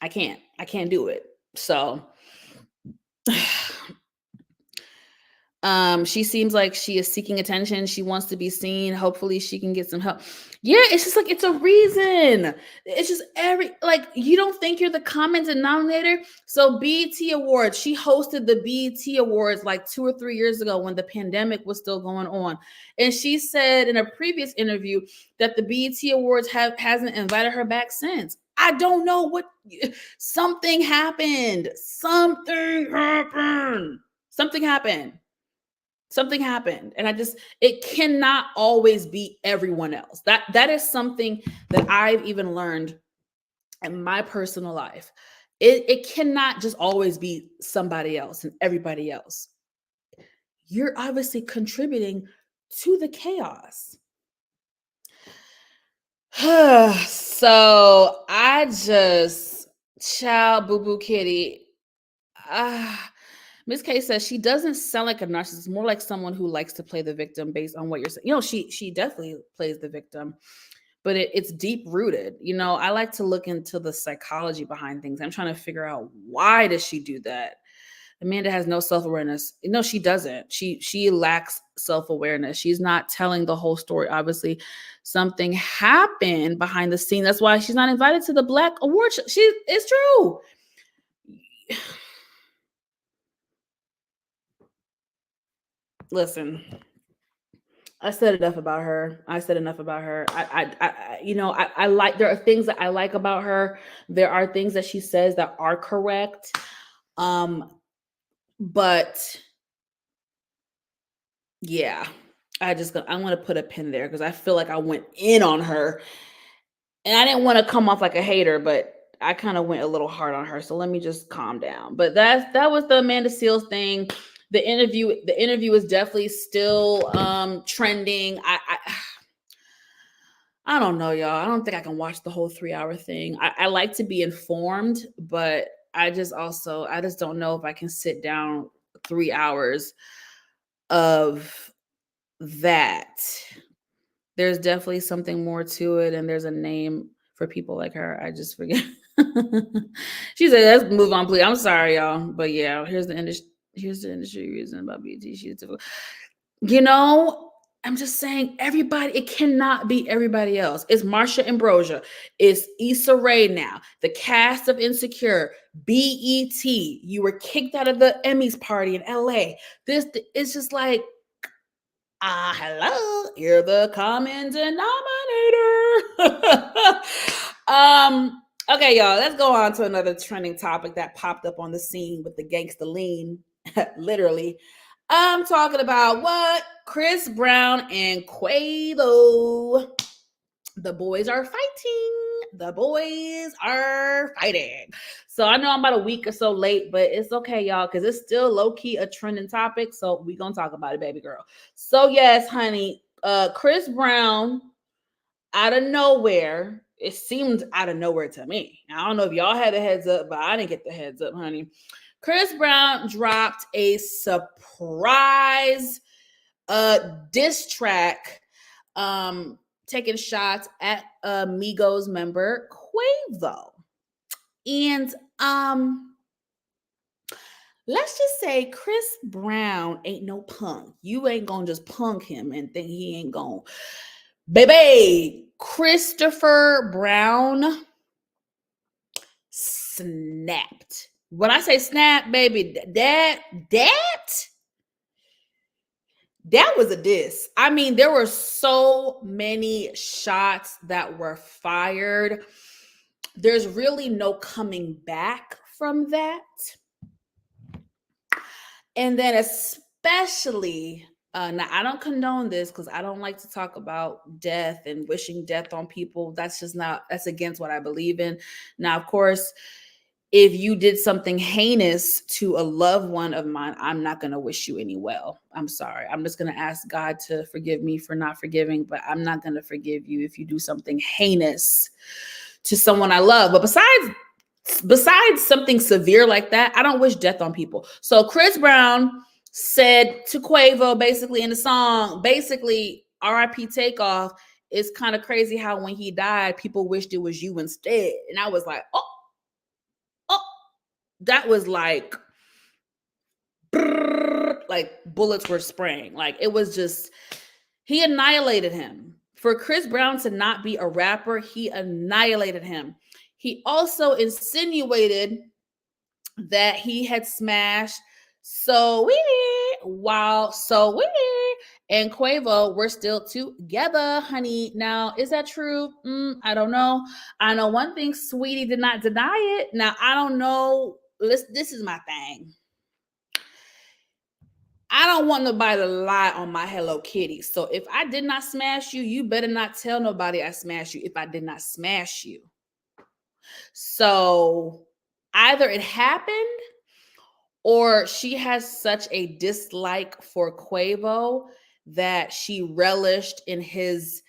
Speaker 1: I can't do it. So she seems like she is seeking attention. She wants to be seen. Hopefully she can get some help. Yeah, it's just like it's a reason. It's just you don't think you're the common denominator. So BET Awards, she hosted the BET Awards like 2 or 3 years ago when the pandemic was still going on. And she said in a previous interview that the BET Awards hasn't invited her back since. I don't know what something happened. Something happened, and it cannot always be everyone else. That is something that I've even learned in my personal life. It cannot just always be somebody else and everybody else. You're obviously contributing to the chaos. So I just child boo boo kitty. Miss K says she doesn't sound like a narcissist, more like someone who likes to play the victim based on what you're saying. She definitely plays the victim, but it's deep rooted. I like to look into the psychology behind things. I'm trying to figure out, why does she do that? Amanda has no self-awareness. No, she doesn't. She lacks self-awareness. She's not telling the whole story. Obviously, something happened behind the scene. That's why she's not invited to the Black Award show. It's true. Listen, I said enough about her. I like, there are things that I like about her. There are things that she says that are correct. But yeah, I'm going to put a pin there because I feel like I went in on her, and I didn't want to come off like a hater, but I kind of went a little hard on her. So let me just calm down. But that was the Amanda Seales thing. The interview is definitely still trending. I don't know, y'all. I don't think I can watch the whole 3-hour thing. I like to be informed, but I just don't know if I can sit down 3 hours of that. There's definitely something more to it, and there's a name for people like her. I just forget. She said, "Let's move on, please." I'm sorry, y'all, but yeah, here's the industry reason about BT. She's difficult. I'm just saying, everybody, it cannot be everybody else. It's Marsha Ambrosia. It's Issa Rae now. The cast of Insecure, BET. You were kicked out of the Emmys party in LA. It's just like, hello, you're the common denominator. Okay, y'all, let's go on to another trending topic that popped up on the scene with the gangsta lean, literally. I'm talking about what? Chris Brown and Quavo. The boys are fighting. So I know I'm about a week or so late, but it's okay, y'all, because it's still low-key a trending topic. So we're going to talk about it, baby girl. So yes, honey, Chris Brown, out of nowhere, it seemed out of nowhere to me. I don't know if y'all had a heads up, but I didn't get the heads up, honey. Chris Brown dropped a surprise diss track, taking shots at Migos member Quavo. And let's just say Chris Brown ain't no punk. You ain't gonna just punk him and think he ain't gonna. Baby, Christopher Brown snapped. When I say snap, baby, that was a diss. I mean, there were so many shots that were fired. There's really no coming back from that. And then especially, now I don't condone this because I don't like to talk about death and wishing death on people. That's against what I believe in. Now, of course, if you did something heinous to a loved one of mine, I'm not going to wish you any well. I'm sorry. I'm just going to ask God to forgive me for not forgiving, but I'm not going to forgive you if you do something heinous to someone I love. But besides something severe like that, I don't wish death on people. So Chris Brown said to Quavo, basically in the song, RIP Takeoff. It's kind of crazy how when he died, people wished it was you instead. And I was like, oh, that was like bullets were spraying. Like it was just, he annihilated him. For Chris Brown to not be a rapper, he annihilated him. He also insinuated that he had smashed So while So and Quavo were still together, honey. Now, is that true? I don't know. I know one thing, Sweetie did not deny it. Now, I don't know. This is my thing. I don't want nobody to lie on my Hello Kitty. So if I did not smash you, you better not tell nobody I smashed you if I did not smash you. So either it happened or she has such a dislike for Quavo that she relished in his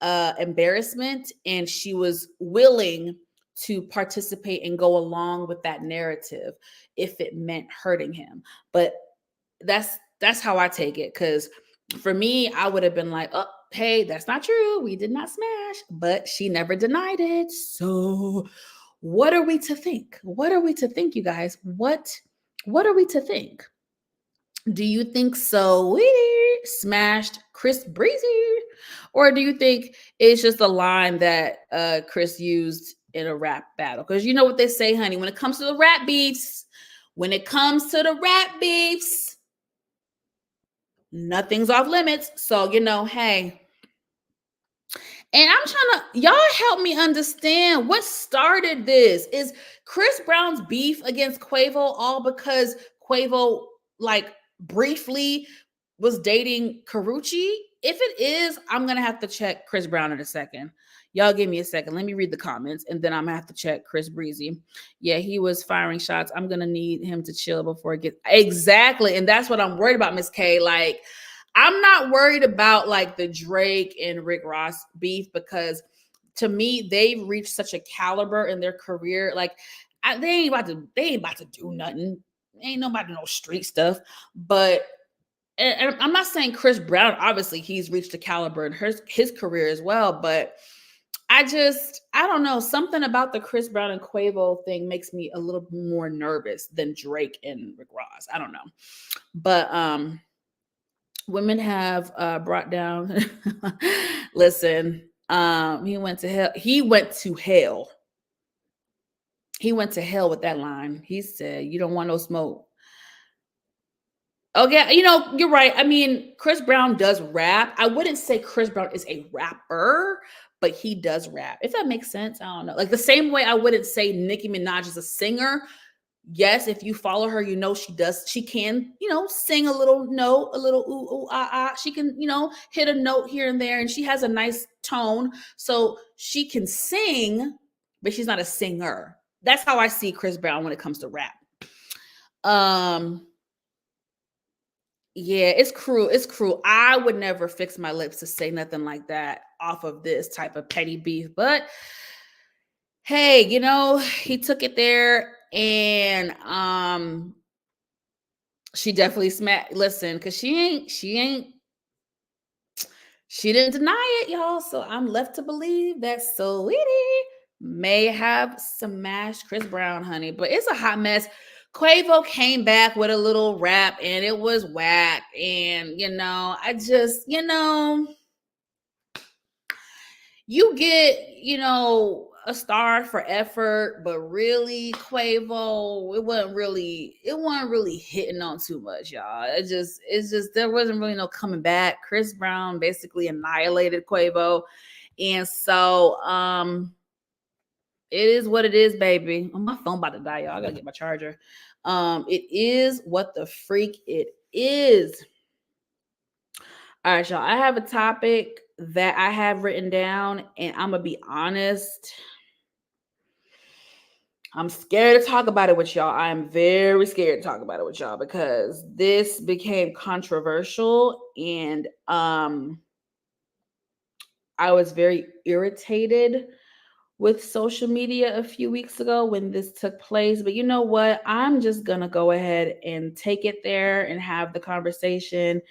Speaker 1: embarrassment, and she was willing to participate and go along with that narrative if it meant hurting him. But that's how I take it, because for me, I would have been like, oh, hey, that's not true. We did not smash, but she never denied it. So what are we to think? What are we to think, you guys? What are we to think? Do you think So smashed Chris Breezy? Or do you think it's just a line that Chris used in a rap battle? Because you know what they say, honey, when it comes to the rap beefs, nothing's off limits. So, hey, and I'm trying to, y'all help me understand what started this. Is Chris Brown's beef against Quavo all because Quavo, like, briefly was dating Carucci? If it is, I'm going to have to check Chris Brown in a second. Y'all give me a second. Let me read the comments, and then I'm going to have to check Chris Breezy. Yeah, he was firing shots. I'm going to need him to chill before it gets. Exactly. And that's what I'm worried about, Miss K. Like, I'm not worried about like the Drake and Rick Ross beef, because to me, they've reached such a caliber in their career. Like, they ain't about to do nothing. Ain't nobody no street stuff. But and I'm not saying Chris Brown, obviously he's reached a caliber in his career as well, but I don't know, something about the Chris Brown and Quavo thing makes me a little more nervous than Drake and Rick Ross. I don't know. But women have brought down listen, he went to hell. He went to hell with that line. He said, you don't want no smoke. Okay, you're right. I mean, Chris Brown does rap. I wouldn't say Chris Brown is a rapper, but he does rap. If that makes sense, I don't know. Like the same way I wouldn't say Nicki Minaj is a singer. Yes, if you follow her, she can, sing a little note, a little ooh, ooh, ah, ah. She can, hit a note here and there, and she has a nice tone. So she can sing, but she's not a singer. That's how I see Chris Brown when it comes to rap. Yeah, it's cruel. It's cruel. I would never fix my lips to say nothing like that off of this type of petty beef. But hey, he took it there, and she definitely smacked. Listen, because she didn't deny it, y'all. So I'm left to believe that Saweetie may have smashed Chris Brown, honey. But it's a hot mess. Quavo came back with a little rap, and it was whack. And I just, you get, a star for effort, but really, Quavo, it wasn't really hitting on too much, y'all. It's just there wasn't really no coming back. Chris Brown basically annihilated Quavo. And so it is what it is, baby. Oh, my phone about to die, y'all. I gotta get my charger. It is what the freak it is. All right, y'all. I have a topic that I have written down, and I'm gonna be honest. I'm scared to talk about it with y'all. I am very scared to talk about it with y'all because this became controversial, and I was very irritated with social media a few weeks ago when this took place. But you know what? I'm just going to go ahead and take it there and have the conversation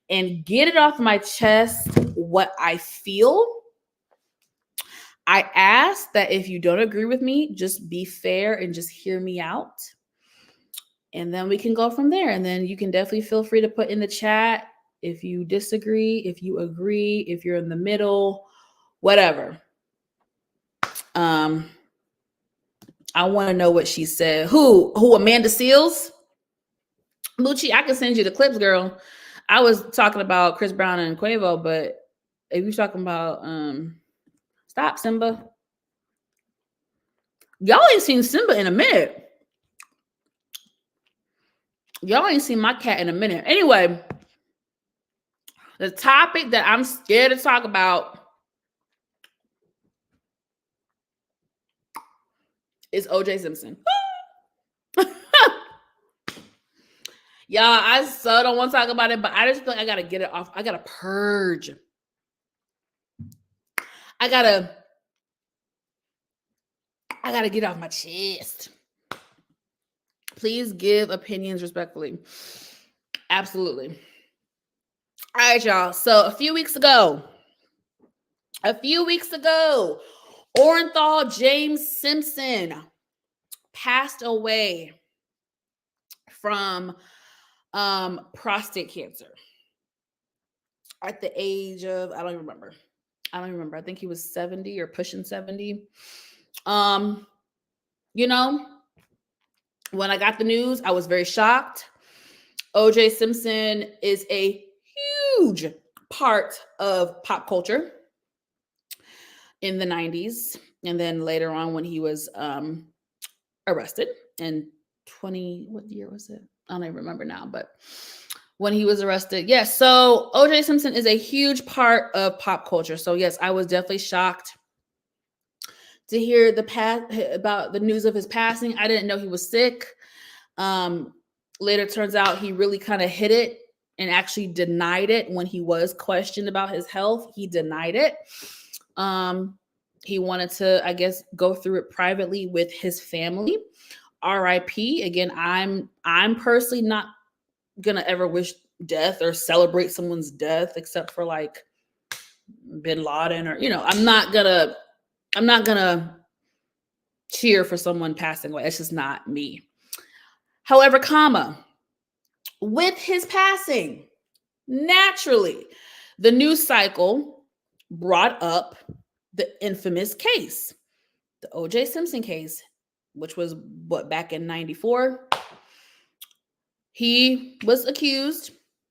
Speaker 1: and get it off my chest what I feel. I ask that if you don't agree with me, just be fair and just hear me out. and then we can go from there. And then you can definitely feel free to put in the chat if you disagree, if you agree, if you're in the middle, whatever. I want to know what she said. Who? Amanda Seals? Lucci, I can send you the clips, girl. I was talking about Chris Brown and Quavo, but if you're talking about stop, Simba. Y'all ain't seen Simba in a minute. Y'all ain't seen my cat in a minute. Anyway, the topic that I'm scared to talk about is OJ Simpson. Y'all, I so don't want to talk about it, but I just feel like I gotta get it off. I gotta purge. I gotta get it off my chest. Please give opinions respectfully. Absolutely. All right, y'all. So a few weeks ago, Orenthal James Simpson passed away from prostate cancer at the age of, I don't even remember. I think he was 70 or pushing 70. You know, when I got the news, I was very shocked. OJ Simpson is a huge part of pop culture in the 90s. And then later on when he was arrested in what year was it? I don't even remember now, but when he was arrested. Yes. So OJ Simpson is a huge part of pop culture. So yes, I was definitely shocked to hear about the news of his passing. I didn't know he was sick. Later turns out he really kind of hid it and actually denied it when he was questioned about his health. He denied it. He wanted to, I guess, go through it privately with his family. R.I.P. Again, I'm personally not gonna ever wish death or celebrate someone's death except for like Bin Laden or, I'm not gonna cheer for someone passing away. It's just not me. However, with his passing, naturally, the news cycle brought up the infamous case, the OJ Simpson case, which was back in 94. He was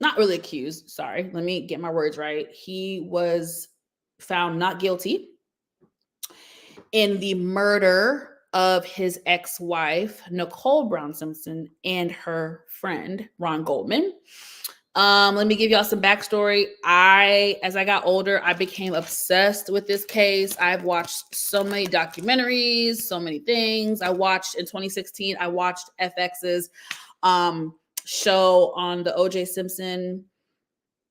Speaker 1: not really accused. Sorry, let me get my words right. He was found not guilty in the murder of his ex-wife, Nicole Brown Simpson, and her friend, Ron Goldman. Let me give y'all some backstory. As I got older, I became obsessed with this case. I've watched so many documentaries, so many things. In 2016, I watched FX's show on the OJ Simpson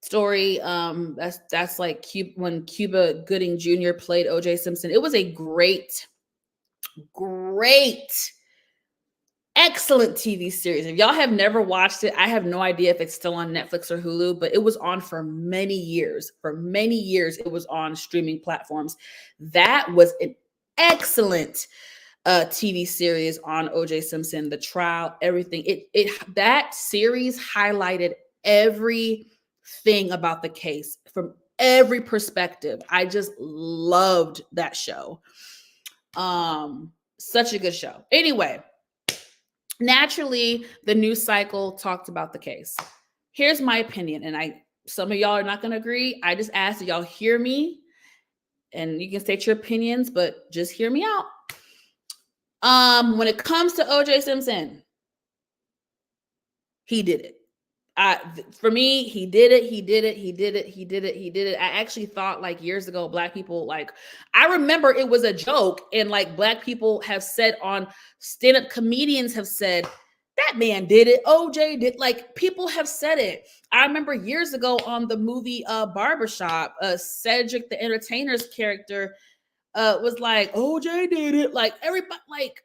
Speaker 1: story. That's like when Cuba Gooding Jr. played OJ Simpson. It was a great, excellent TV series. If y'all have never watched it, I have no idea if it's still on Netflix or Hulu, but it was on for many years. It was on streaming platforms. That was an excellent TV series on OJ Simpson, the trial, everything. That series highlighted everything about the case from every perspective. I just loved that show. Such a good show. Anyway, naturally, the news cycle talked about the case. Here's my opinion, and some of y'all are not going to agree. I just ask that y'all hear me, and you can state your opinions, but just hear me out. When it comes to OJ Simpson, he did it. For me, he did it. I actually thought like years ago, Black people, I remember it was a joke, and like Black people have said on stand-up comedians have said, that man did it. OJ did, like people have said it. I remember years ago on the movie Barbershop, Cedric the Entertainer's character was like, OJ did it. Like everybody, like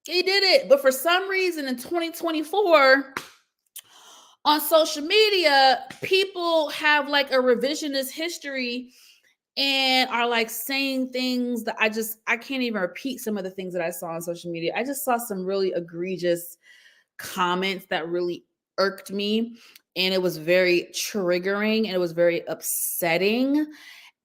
Speaker 1: he did it. But for some reason in 2024, on social media, people have like a revisionist history and are like saying things that I can't even repeat some of the things that I saw on social media. I just saw some really egregious comments that really irked me, and it was very triggering and it was very upsetting.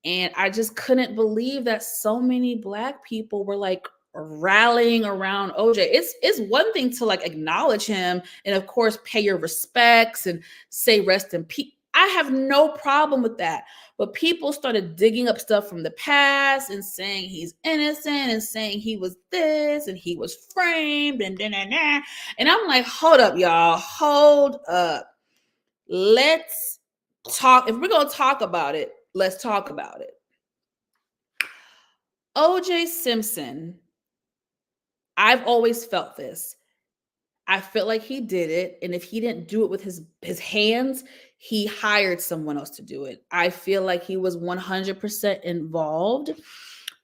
Speaker 1: And I just couldn't believe that so many Black people were like rallying around OJ. It's one thing to like acknowledge him and of course pay your respects and say rest in peace. I have no problem with that. But people started digging up stuff from the past and saying he's innocent and saying he was this and he was framed and da, da, da. And I'm like, hold up, y'all. Hold up. Let's talk. If we're going to talk about it, let's talk about it. OJ Simpson, I've always felt this. I felt like he did it, and if he didn't do it with his hands, he hired someone else to do it. I feel like he was 100% involved.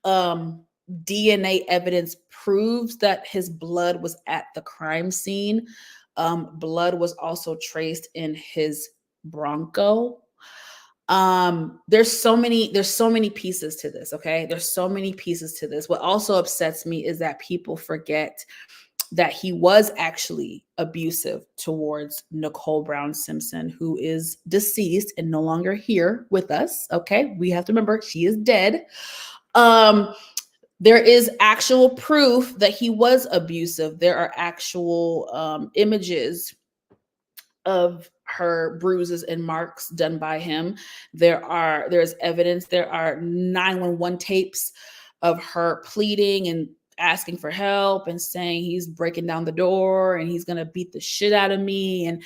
Speaker 1: DNA evidence proves that his blood was at the crime scene. Blood was also traced in his Bronco. There's so many pieces to this. Okay, there's so many pieces to this. What also upsets me is that people forget that he was actually abusive towards Nicole Brown Simpson, who is deceased and no longer here with us. Okay, we have to remember she is dead. There is actual proof that he was abusive. There are actual images of her bruises and marks done by him. There's evidence. There are 911 tapes of her pleading and asking for help and saying he's breaking down the door and he's going to beat the shit out of me. And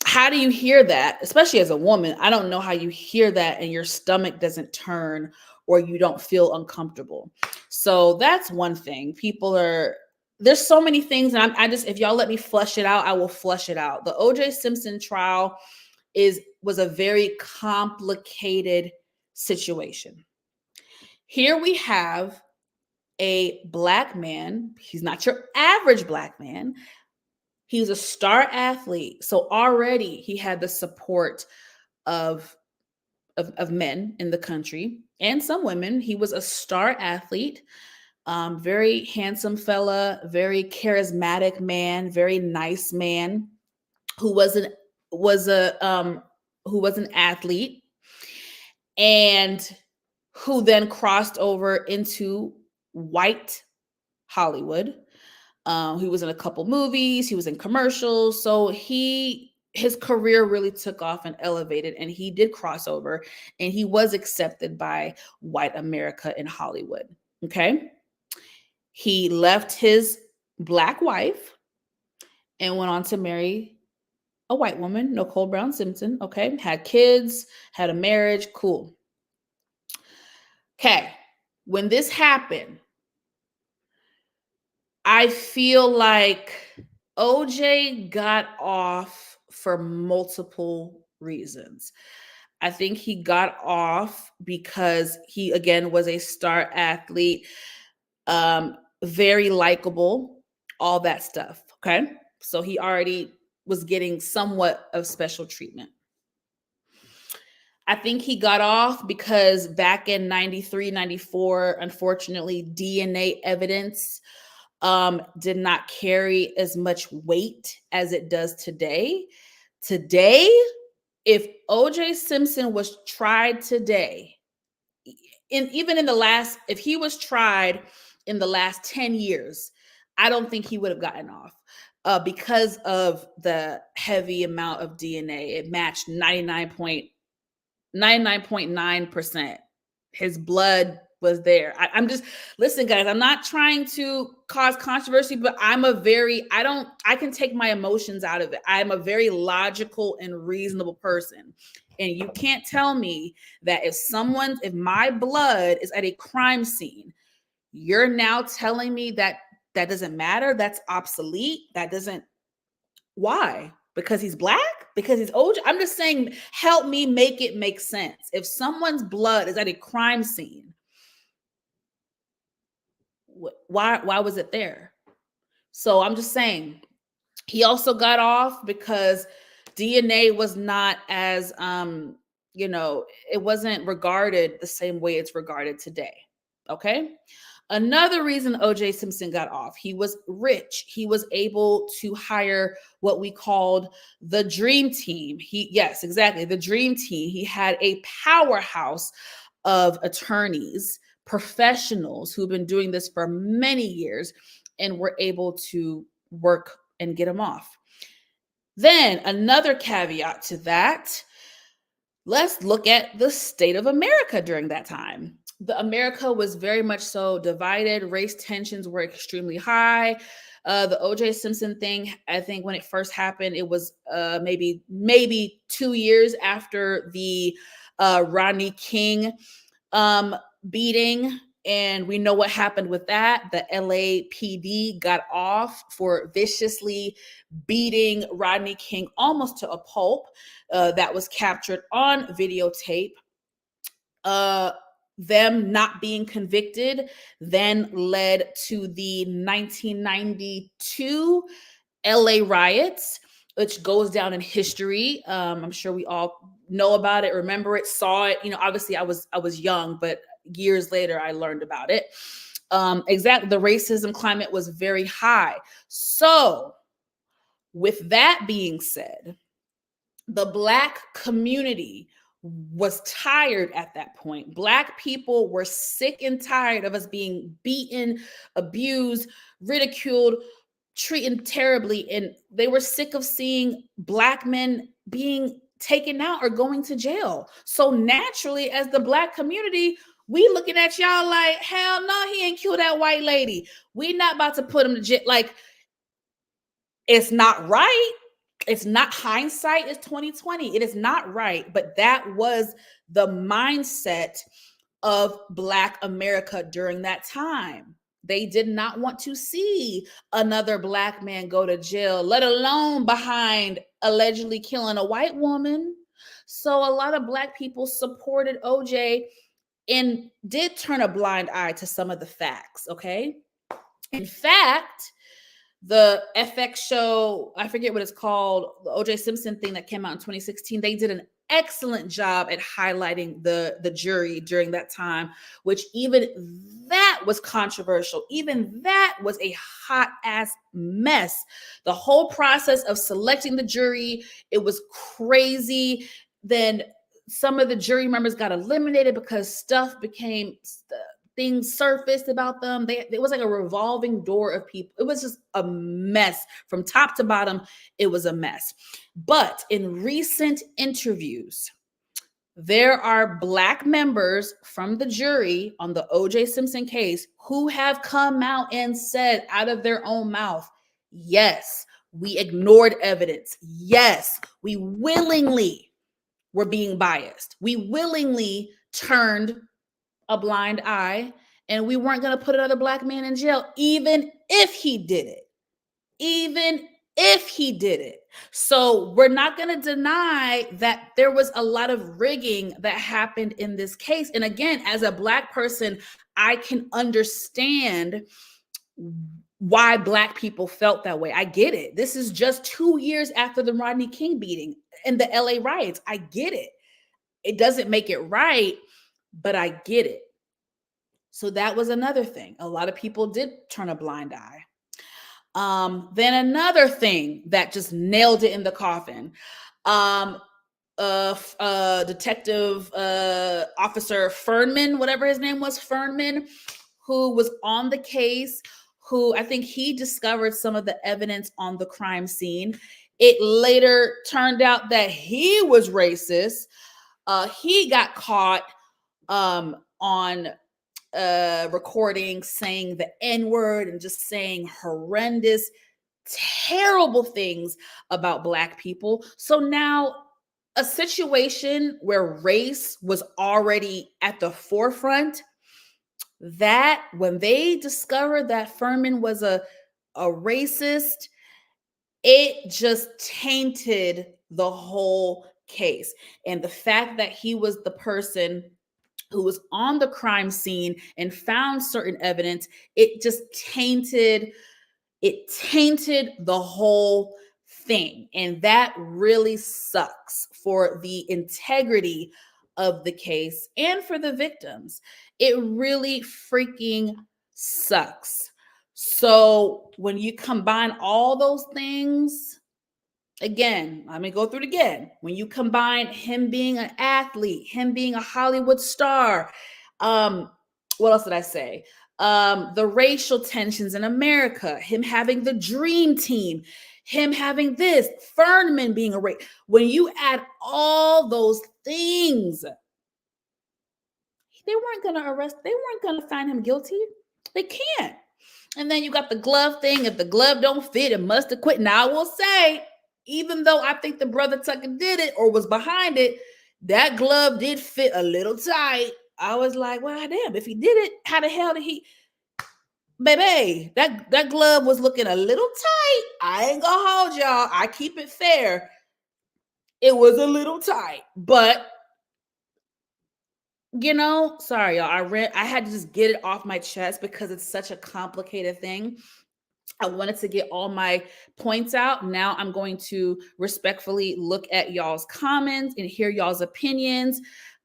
Speaker 1: how do you hear that, especially as a woman? I don't know how you hear that and your stomach doesn't turn or you don't feel uncomfortable. So that's one thing. There's so many things, and if y'all let me flesh it out, I will flesh it out. The OJ Simpson trial was a very complicated situation. Here we have a Black man. He's not your average Black man. He's a star athlete. So already he had the support of men in the country and some women. He was a star athlete. Very handsome fella, very charismatic man, very nice man who was an athlete and who then crossed over into white Hollywood. He was in a couple movies, he was in commercials, so his career really took off and elevated, and he did cross over, and he was accepted by white America in Hollywood. Okay. He left his Black wife and went on to marry a white woman, Nicole Brown Simpson. Okay. Had kids, had a marriage. Cool. Okay. When this happened, I feel like OJ got off for multiple reasons. I think he got off because he, again, was a star athlete. Very likable, all that stuff. Okay. So he already was getting somewhat of special treatment. I think he got off because back in 93, 94, unfortunately, DNA evidence did not carry as much weight as it does today. Today, if OJ Simpson was tried today, if he was tried in the last 10 years, I don't think he would have gotten off because of the heavy amount of DNA. It matched 99.9%. His blood was there. Listen, guys, I'm not trying to cause controversy, but I can take my emotions out of it. I'm a very logical and reasonable person. And you can't tell me that if my blood is at a crime scene, you're now telling me that doesn't matter? That's obsolete? Why? Because he's Black? Because he's OJ? I'm just saying, help me make it make sense. If someone's blood is at a crime scene, why was it there? So I'm just saying, he also got off because DNA was not as it wasn't regarded the same way it's regarded today. Okay. Another reason OJ Simpson got off, he was rich. He was able to hire what we called the dream team. Yes, exactly, the dream team. He had a powerhouse of attorneys, professionals who've been doing this for many years and were able to work and get him off. Then another caveat to that, let's look at the state of America during that time. America was very much so divided. Race tensions were extremely high. The OJ Simpson thing, I think when it first happened, it was maybe 2 years after the Rodney King beating. And we know what happened with that. The LAPD got off for viciously beating Rodney King almost to a pulp. That was captured on videotape. Them not being convicted then led to the 1992 LA riots, which goes down in history. I'm sure we all know about it, remember it, saw it. Obviously I was young, but years later I learned about it. Exactly, the racism climate was very high. So, with that being said, the Black community was tired at that point. Black people were sick and tired of us being beaten, abused, ridiculed, treated terribly, and they were sick of seeing Black men being taken out or going to jail. So naturally, as the Black community, we looking at y'all like, hell no, he ain't killed that white lady. We not about to put him to jail. Like, it's not right. It's not, hindsight is 2020. It is not right. But that was the mindset of Black America during that time. They did not want to see another Black man go to jail, let alone behind allegedly killing a white woman. So a lot of Black people supported OJ and did turn a blind eye to some of the facts, okay? In fact, the FX show, I forget what it's called, the OJ Simpson thing that came out in 2016, they did an excellent job at highlighting the jury during that time, which even that was controversial. Even that was a hot ass mess. The whole process of selecting the jury, it was crazy. Then some of the jury members got eliminated because things surfaced about them. It was like a revolving door of people. It was just a mess from top to bottom. It was a mess. But in recent interviews, there are Black members from the jury on the OJ Simpson case who have come out and said out of their own mouth, yes, we ignored evidence. Yes, we willingly were being biased. We willingly turned a blind eye, and we weren't going to put another Black man in jail, even if he did it. Even if he did it. So we're not going to deny that there was a lot of rigging that happened in this case. And again, as a Black person, I can understand why Black people felt that way. I get it. This is just 2 years after the Rodney King beating and the LA riots. I get it. It doesn't make it right, but I get it. So that was another thing. A lot of people did turn a blind eye. Then another thing that just nailed it in the coffin. Detective Officer Fernman, whatever his name was, Fernman, who was on the case, who I think he discovered some of the evidence on the crime scene. It later turned out that he was racist. He got caught on recording saying the N-word and just saying horrendous, terrible things about Black people. So now a situation where race was already at the forefront, that when they discovered that Furman was a racist, it just tainted the whole case. And the fact that he was the person who was on the crime scene and found certain evidence, it just tainted the whole thing. And that really sucks for the integrity of the case and for the victims. It really freaking sucks. So when you combine all those things, again, let me go through it again. When you combine him being an athlete, him being a Hollywood star, what else did I say? The racial tensions in America, him having the dream team, him having this, Fernman being a race. When you add all those things, they weren't going to arrest, they weren't going to find him guilty. They can't. And then you got the glove thing. If the glove don't fit, it must have quit. Now I will say, even though I think the brother Tucker did it or was behind it, that glove did fit a little tight. I was like, well, damn, if he did it, how the hell did he? Baby, that glove was looking a little tight. I ain't gonna hold y'all. I keep it fair. It was a little tight, but sorry, y'all. I had to just get it off my chest because it's such a complicated thing. I wanted to get all my points out. Now I'm going to respectfully look at y'all's comments and hear y'all's opinions.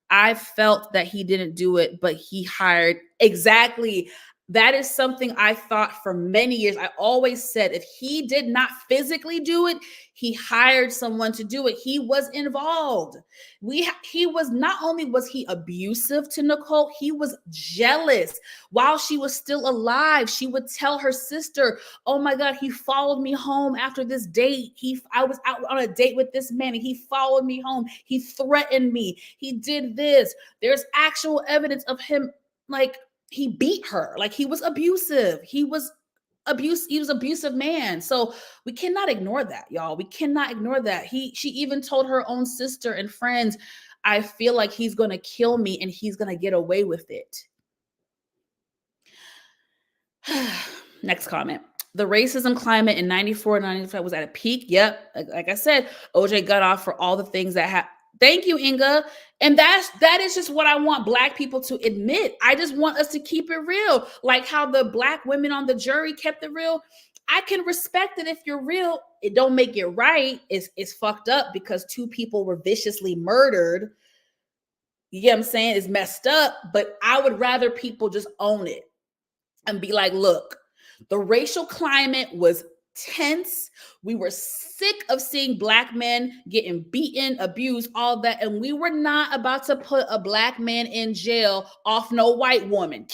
Speaker 1: I felt that he didn't do it, but he hired exactly. That is something I thought for many years. I always said if he did not physically do it, he hired someone to do it. He was involved. He was, not only was he abusive to Nicole, he was jealous. While she was still alive, she would tell her sister, oh my God, he followed me home after this date. I was out on a date with this man and he followed me home. He threatened me. He did this. There's actual evidence of him, like, he beat her. Like, he was abusive. He was abusive man. So we cannot ignore that, y'all. We cannot ignore that. She even told her own sister and friends, I feel like he's going to kill me and he's going to get away with it. Next comment. The racism climate in 94, 95 was at a peak. Yep. Like I said, OJ got off for all the things that happened. Thank you, Inga. And that is just what I want Black people to admit. I just want us to keep it real. Like how the Black women on the jury kept it real. I can respect it if you're real. It don't make it right. It's fucked up because two people were viciously murdered. You get what I'm saying? It's messed up, but I would rather people just own it and be like, look, the racial climate was tense. We were sick of seeing Black men getting beaten, abused, all that. And we were not about to put a Black man in jail off no white woman.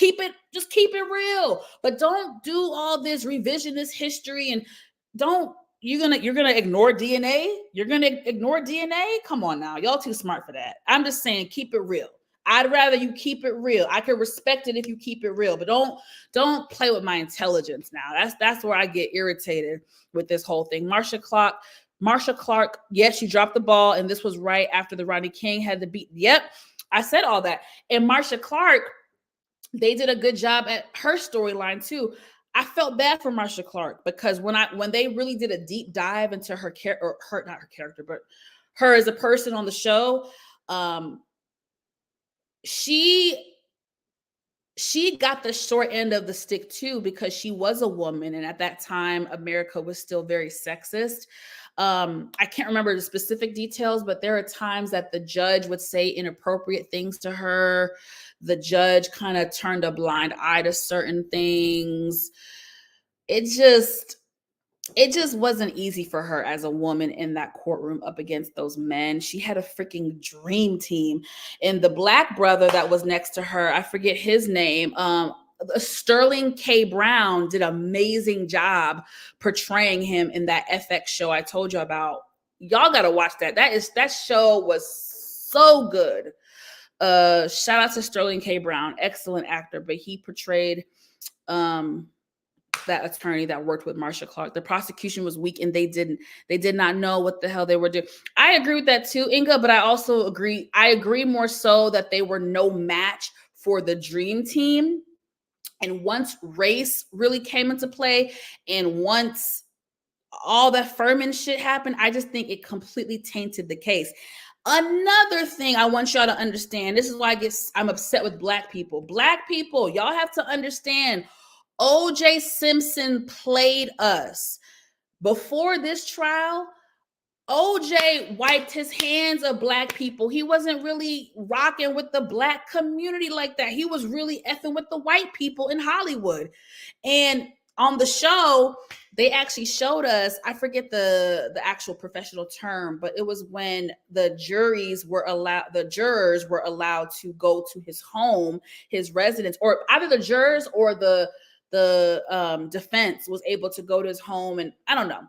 Speaker 1: Just keep it real. But don't do all this revisionist history and you're gonna ignore DNA? You're gonna ignore DNA? Come on now. Y'all too smart for that. I'm just saying, keep it real. I'd rather you keep it real. I can respect it if you keep it real, but don't play with my intelligence now. That's where I get irritated with this whole thing. Marsha Clark, yes, she dropped the ball, and this was right after the Rodney King had the beat. Yep, I said all that. And Marsha Clark, they did a good job at her storyline too. I felt bad for Marsha Clark because when they really did a deep dive into her character, not her character, but her as a person on the show, she got the short end of the stick too because she was a woman, and at that time America was still very sexist. I can't remember the specific details, but there are times that the judge would say inappropriate things to her. The judge kind of turned a blind eye to certain things. It just wasn't easy for her as a woman in that courtroom up against those men. She had a freaking dream team. And the Black brother that was next to her, I forget his name, Sterling K. Brown did an amazing job portraying him in that FX show I told you about. Y'all got to watch that. That show was so good. Shout out to Sterling K. Brown, excellent actor, but he portrayed that attorney that worked with Marsha Clark. The prosecution was weak and they did not know what the hell they were doing. I agree with that too, Inga, but I agree more so that they were no match for the dream team. And once race really came into play and once all that Furman shit happened, I just think it completely tainted the case. Another thing I want y'all to understand, this is why I'm upset with Black people. Black people, y'all have to understand, O.J. Simpson played us. Before this trial, OJ wiped his hands of black people. He wasn't really rocking with the black community like that. He was really effing with the white people in Hollywood. And on the show, they actually showed us, I forget the actual professional term, but it was when the jurors were allowed to go to his home, his residence, or either the jurors or the defense was able to go to his home, and I don't know.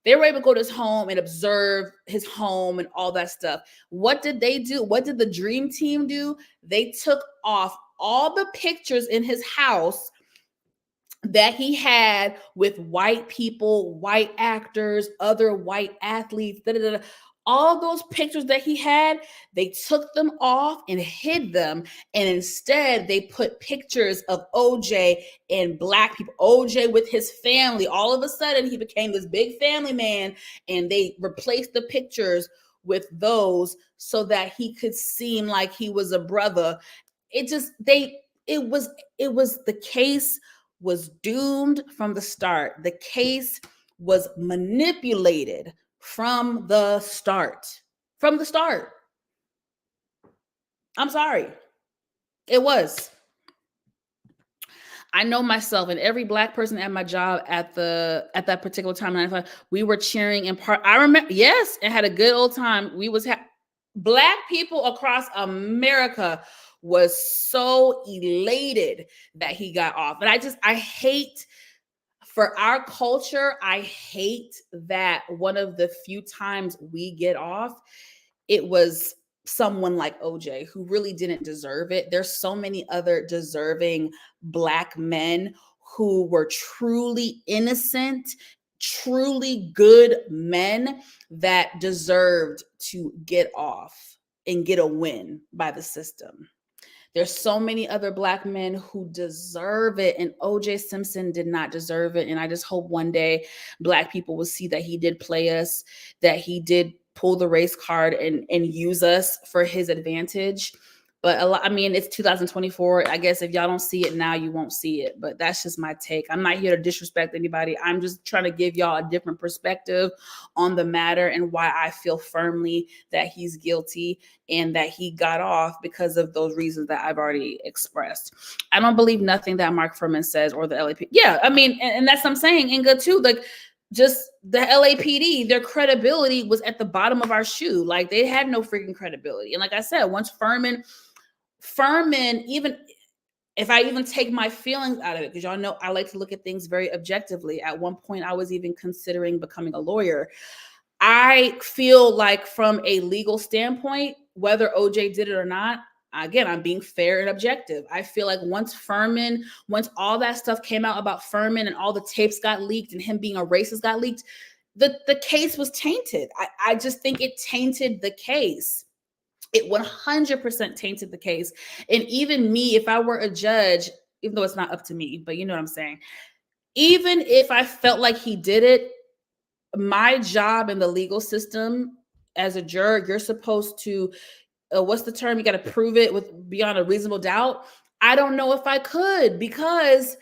Speaker 1: They were able to go to his home and observe his home and all that stuff. What did they do? What did the dream team do? They took off all the pictures in his house that he had with white people, white actors, other white athletes, all those pictures that he had, they took them off and hid them. And instead, they put pictures of OJ and black people, OJ with his family. All of a sudden, he became this big family man, and they replaced the pictures with those so that he could seem like he was a brother. It was the case was doomed from the start. The case was manipulated from the start. From the start. I'm sorry. It was. I know myself and every black person at my job at that particular time, we were cheering in part. I remember, yes, and had a good old time. We was black people across America was so elated that he got off. And I hate, for our culture, I hate that one of the few times we get off, it was someone like OJ who really didn't deserve it. There's so many other deserving black men who were truly innocent, truly good men that deserved to get off and get a win by the system. There's so many other black men who deserve it, and OJ Simpson did not deserve it. And I just hope one day black people will see that he did play us, that he did pull the race card and use us for his advantage. But it's 2024. I guess if y'all don't see it now, you won't see it. But that's just my take. I'm not here to disrespect anybody. I'm just trying to give y'all a different perspective on the matter and why I feel firmly that he's guilty and that he got off because of those reasons that I've already expressed. I don't believe nothing that Mark Fuhrman says or the LAPD. Yeah, and that's what I'm saying. And good too. Like, just the LAPD, their credibility was at the bottom of our shoe. Like, they had no freaking credibility. And like I said, once Fuhrman, even if I even take my feelings out of it, because y'all know I like to look at things very objectively. At one point, I was even considering becoming a lawyer. I feel like from a legal standpoint, whether OJ did it or not, again, I'm being fair and objective. I feel like once all that stuff came out about Fuhrman and all the tapes got leaked and him being a racist got leaked, the case was tainted. I just think it tainted the case. It 100% tainted the case. And even me, if I were a judge, even though it's not up to me, but you know what I'm saying, even if I felt like he did it, my job in the legal system as a juror, you're supposed to, what's the term? You got to prove it with beyond a reasonable doubt. I don't know if I could because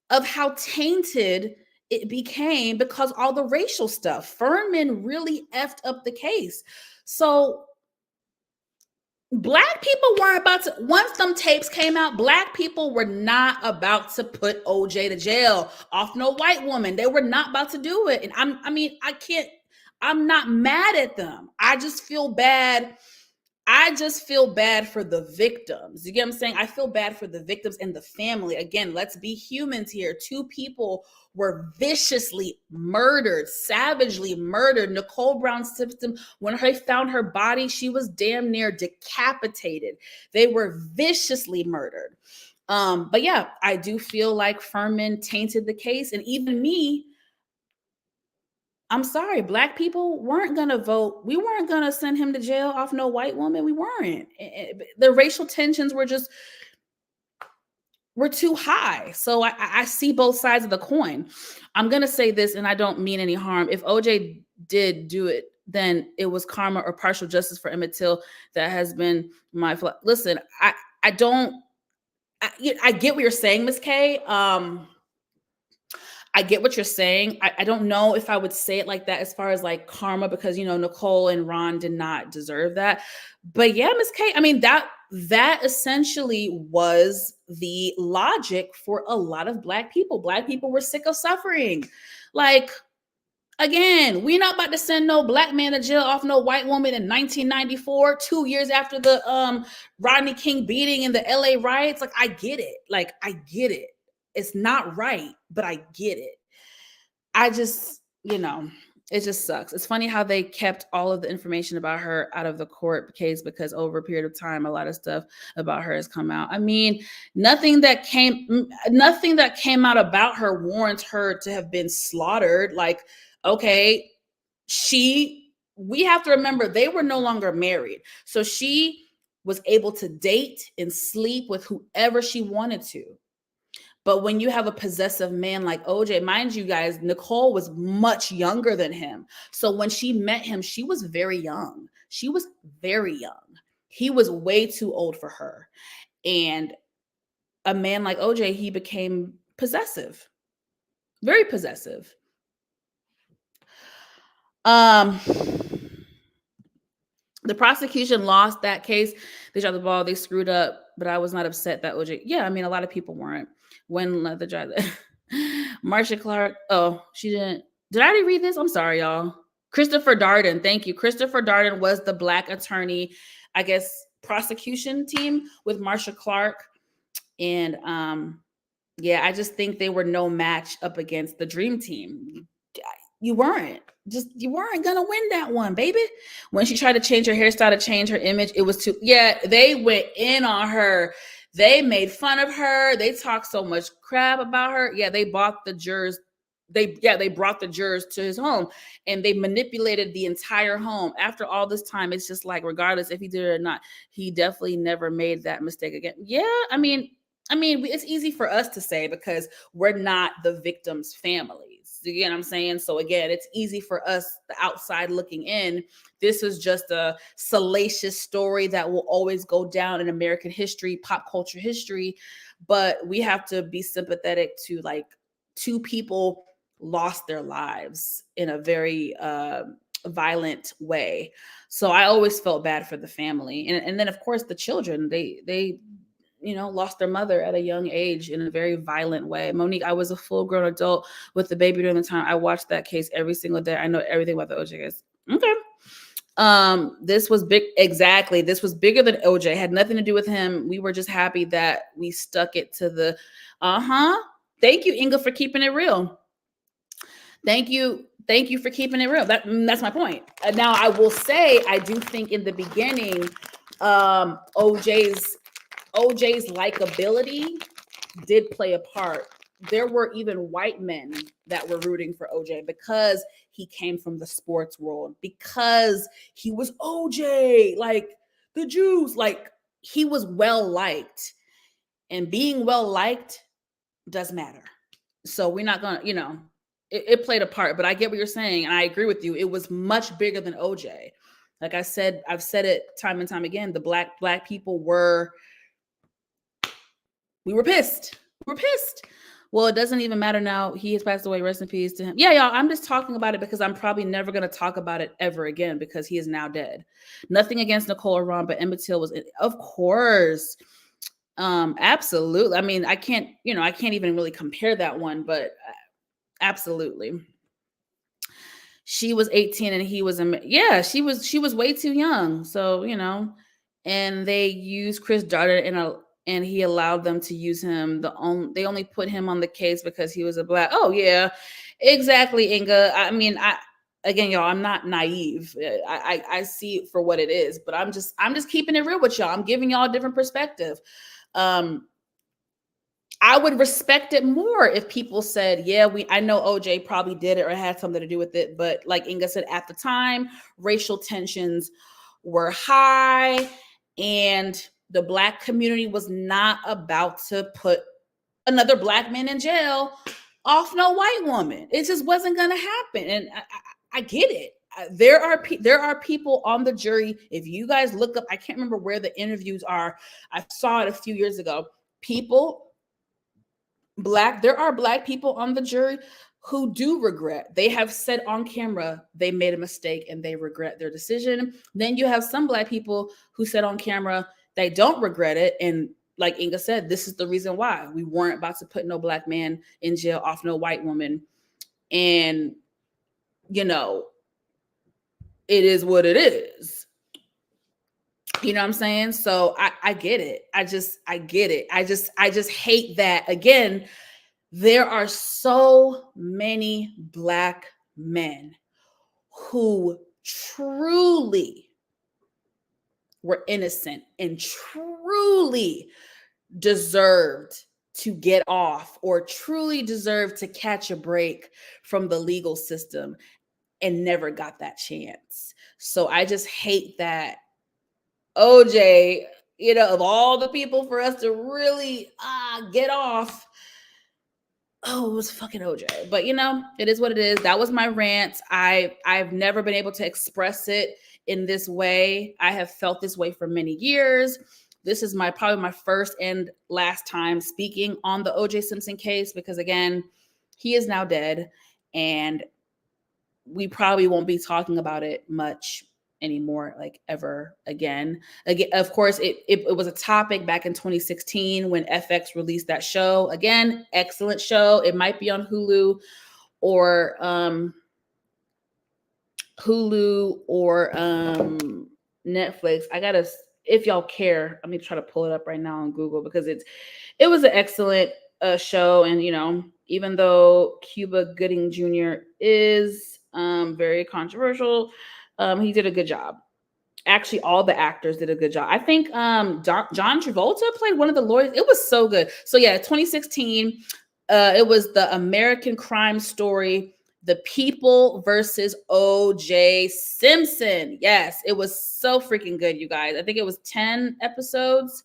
Speaker 1: of how tainted it became because all the racial stuff. Fuhrman really effed up the case. So black people weren't about to, once them tapes came out, black people were not about to put OJ to jail off no white woman. They were not about to do it. And I'm not mad at them. I just feel bad for the victims. You get what I'm saying? I feel bad for the victims and the family. Again, let's be humans here. 2 people were viciously murdered, savagely murdered. Nicole Brown Simpson, when they found her body, she was damn near decapitated. They were viciously murdered. But yeah, I do feel like Fuhrman tainted the case. And even me, I'm sorry, black people weren't going to vote. We weren't going to send him to jail off no white woman. We weren't. The racial tensions were too high. So I see both sides of the coin. I'm going to say this, and I don't mean any harm. If OJ did do it, then it was karma or partial justice for Emmett Till. That has been my, listen, I get what you're saying, Ms. K. I get what you're saying. I don't know if I would say it like that as far as like karma, because Nicole and Ron did not deserve that. But yeah, Miss K, I mean that essentially was the logic for a lot of black people. Black people were sick of suffering. Like, again, we're not about to send no black man to jail off no white woman in 1994, 2 years after the Rodney King beating in the LA riots. Like, I get it. Like, I get it. It's not right, but I get it. I just, it just sucks. It's funny how they kept all of the information about her out of the court case, because over a period of time, a lot of stuff about her has come out. I mean, nothing that came out about her warrants her to have been slaughtered. Like, okay, we have to remember they were no longer married. So she was able to date and sleep with whoever she wanted to. But when you have a possessive man like OJ, mind you guys, Nicole was much younger than him. So when she met him, she was very young. She was very young. He was way too old for her. And a man like OJ, he became possessive, very possessive. The prosecution lost that case. They dropped the ball. They screwed up. But I was not upset that OJ. Yeah, I mean, a lot of people weren't. When the judge, Marcia Clark. Oh, she didn't. Did I already read this? I'm sorry, y'all. Christopher Darden. Thank you. Christopher Darden was the black attorney, I guess, prosecution team with Marcia Clark. And yeah, I just think they were no match up against the Dream Team. You weren't gonna win that one, baby. When she tried to change her hairstyle to change her image, it was too. Yeah, they went in on her. They made fun of her. They talked so much crap about her. Yeah, they bought the jurors. They brought the jurors to his home, and they manipulated the entire home. After all this time, it's just like, regardless if he did it or not, he definitely never made that mistake again. Yeah, I mean, it's easy for us to say because we're not the victim's families. You get what I'm saying? So again, it's easy for us, the outside looking in. This is just a salacious story that will always go down in American history, pop culture history. But we have to be sympathetic to, like, two people lost their lives in a very violent way. So I always felt bad for the family. And then, of course, the children, they lost their mother at a young age in a very violent way. Monique, I was a full-grown adult with the baby during the time. I watched that case every single day. I know everything about the OJ case. Okay. This was big. Exactly. This was bigger than OJ. It had nothing to do with him. We were just happy that we stuck it to the, Thank you, Inga, for keeping it real. Thank you for keeping it real. That's my point. Now, I will say, I do think in the beginning, OJ's likability did play a part. There were even white men that were rooting for OJ because he came from the sports world, because he was OJ, like the Jews, like he was well liked, and being well liked does matter. So we're not gonna, it played a part. But I get what you're saying, and I agree with you. It was much bigger than OJ. Like I said, I've said it time and time again. The black people were. We were pissed. Well, it doesn't even matter now. He has passed away. Rest in peace to him. Yeah, y'all, I'm just talking about it because I'm probably never going to talk about it ever again because he is now dead. Nothing against Nicole or Ron, but Emmett Till was, of course. Absolutely. I mean, I can't even really compare that one, but absolutely. She was 18 and he was, she was way too young. So, and they used Chris Darden and he allowed them to use him. They only put him on the case because he was a black. Oh yeah, exactly, Inga. I mean, again, y'all, I'm not naive. I see it for what it is, but I'm just keeping it real with y'all. I'm giving y'all a different perspective. I would respect it more if people said, yeah, I know OJ probably did it or had something to do with it. But like Inga said, at the time, racial tensions were high, and the black community was not about to put another black man in jail off no white woman. It just wasn't going to happen. And I get it. There are people on the jury. If you guys look up, I can't remember where the interviews are. I saw it a few years ago. People there are black people on the jury who do regret. They have said on camera they made a mistake and they regret their decision. Then you have some black people who said on camera they don't regret it. And like Inga said, this is the reason why we weren't about to put no black man in jail off no white woman. And, you know, it is what it is. You know what I'm saying? So I get it. I get it. I just hate that. Again, there are so many black men who truly were innocent and truly deserved to get off or truly deserved to catch a break from the legal system and never got that chance. So I just hate that OJ, you know, of all the people for us to really get off, oh, it was fucking OJ. But you know, it is what it is. That was my rant. I've never been able to express it in this way. I have felt this way for many years. This is probably my first and last time speaking on the OJ Simpson case because again, he is now dead and we probably won't be talking about it much anymore, like ever again. Again, of course, it was a topic back in 2016 when FX released that show. Again, excellent show. It might be on Hulu or Netflix. If y'all care, let me try to pull it up right now on Google because it was an excellent show. And you know, even though Cuba Gooding Jr. is very controversial, he did a good job. Actually, all the actors did a good job. I think John Travolta played one of the lawyers. It was so good. So yeah, 2016, it was the American crime story, The People versus O.J. Simpson. Yes, it was so freaking good, you guys. I think it was 10 episodes.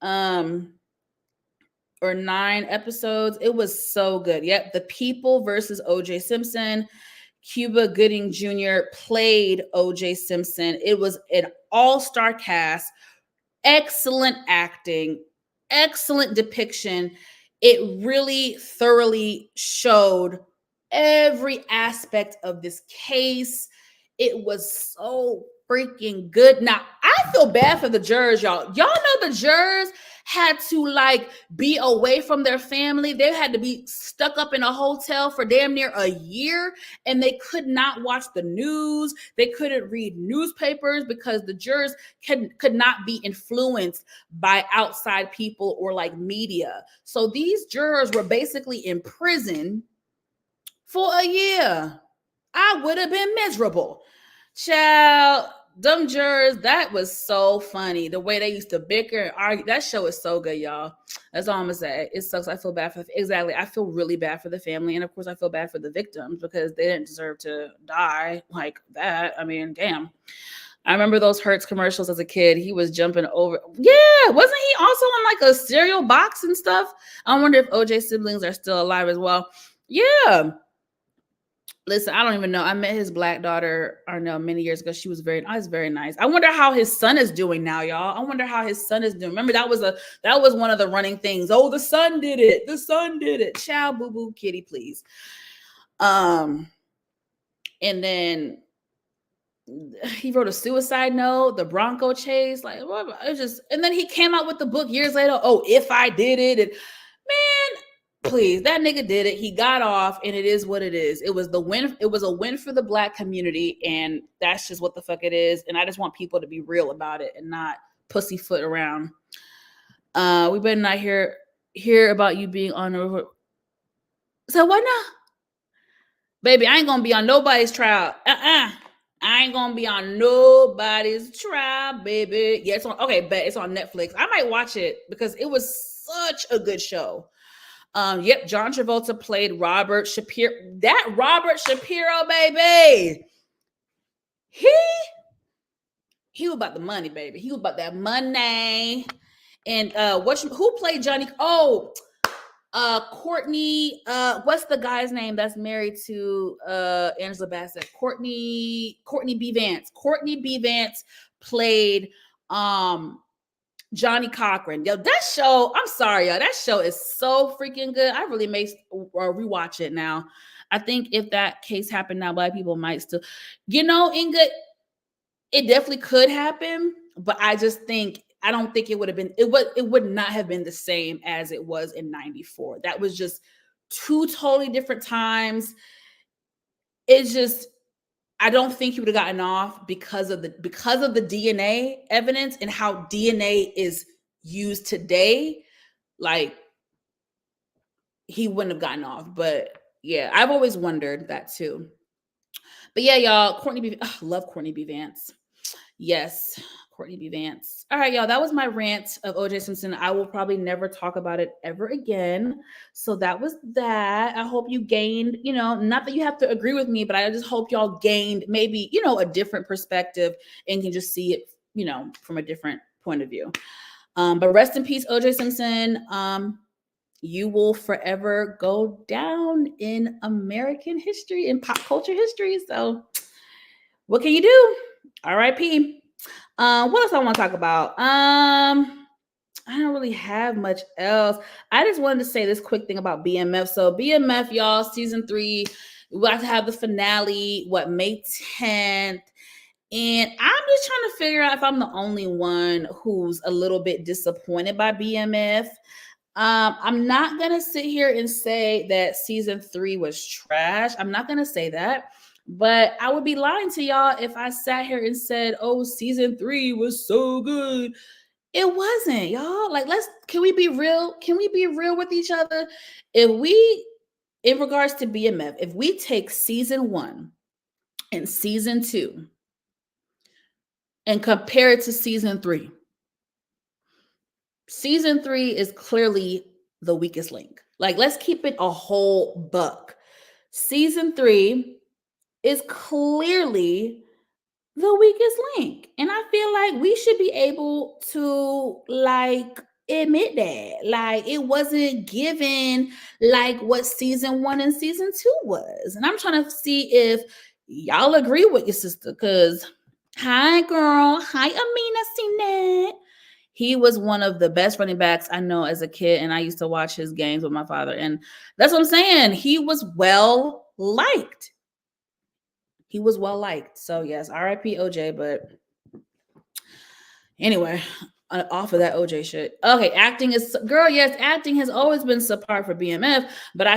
Speaker 1: Or 9 episodes. It was so good. Yep, The People versus O.J. Simpson. Cuba Gooding Jr. played O.J. Simpson. It was an all-star cast, excellent acting, excellent depiction. It really thoroughly showed every aspect of this case. It was so freaking good. Now, I feel bad for the jurors, y'all. Y'all know the jurors had to like be away from their family. They had to be stuck up in a hotel for damn near a year and they could not watch the news. They couldn't read newspapers because the jurors could not be influenced by outside people or like media. So these jurors were basically in prison for a year. I would have been miserable. Child, them jurors, that was so funny. The way they used to bicker and argue. That show is so good, y'all. That's all I'm gonna say. It sucks. I feel bad for I feel really bad for the family. And of course, I feel bad for the victims because they didn't deserve to die like that. I mean, damn. I remember those Hertz commercials as a kid. He was jumping over. Yeah, wasn't he also on like a cereal box and stuff? I wonder if OJ siblings are still alive as well. Yeah. Listen, I don't even know. I met his black daughter, Arnell, many years ago. She was very nice. I wonder how his son is doing now, y'all. I wonder how his son is doing. Remember, that was one of the running things. Oh, the son did it. The son did it. Child, boo boo, kitty, please. And then he wrote a suicide note, the Bronco chase, like it just. And then he came out with the book years later. Oh, if I did it, and man. Please, that nigga did it. He got off, and it is what it is. It was the win. It was a win for the black community, and that's just what the fuck it is. And I just want people to be real about it and not pussyfoot around. We better not hear about you being on the. So why not, baby? I ain't gonna be on nobody's trial. I ain't gonna be on nobody's trial, baby. Yeah, it's on. Okay, bet it's on Netflix. I might watch it because it was such a good show. Yep, John Travolta played Robert Shapiro. That Robert Shapiro, baby. He was about the money, baby. He was about that money. And who played Johnny? Oh, Courtney. What's the guy's name that's married to Angela Bassett? Courtney B. Vance. Courtney B. Vance played Johnny Cochran. Yo, that show, I'm sorry, yo, that show is so freaking good. I really may rewatch it now. I think if that case happened now, Black people might still, Inga, it definitely could happen, but I just think I don't think it would have been it would not have been the same as it was in 94. That was just two totally different times. It's just I don't think he would have gotten off because of the DNA evidence and how DNA is used today. Like he wouldn't have gotten off, but yeah, I've always wondered that too. But yeah, y'all, love Courtney B. Vance. Yes, Courtney B. Vance. All right, y'all, that was my rant of OJ Simpson. I will probably never talk about it ever again. So that was that. I hope you gained, not that you have to agree with me, but I just hope y'all gained maybe, a different perspective and can just see it, from a different point of view. But rest in peace, OJ Simpson. You will forever go down in American history and pop culture history. So what can you do? R.I.P. What else I want to talk about? I don't really have much else. I just wanted to say this quick thing about BMF. So BMF, y'all, season 3, we have to have the finale, May 10th. And I'm just trying to figure out if I'm the only one who's a little bit disappointed by BMF. I'm not going to sit here and say that season 3 was trash. I'm not going to say that. But I would be lying to y'all if I sat here and said, oh, season 3 was so good. It wasn't, y'all. Like, can we be real? Can we be real with each other? In regards to BMF, if we take season 1 and season 2 and compare it to season 3, season 3 is clearly the weakest link. Like, let's keep it a whole buck. Season 3 is clearly the weakest link. And I feel like we should be able to admit that. Like it wasn't given like what season 1 and season 2 was. And I'm trying to see if y'all agree with your sister. Cause hi girl. Hi Amina Sinet. He was one of the best running backs I know as a kid. And I used to watch his games with my father. And that's what I'm saying. He was well liked. So yes, R.I.P. OJ. But anyway, off of that OJ shit. Okay, acting has always been subpar for BMF, but I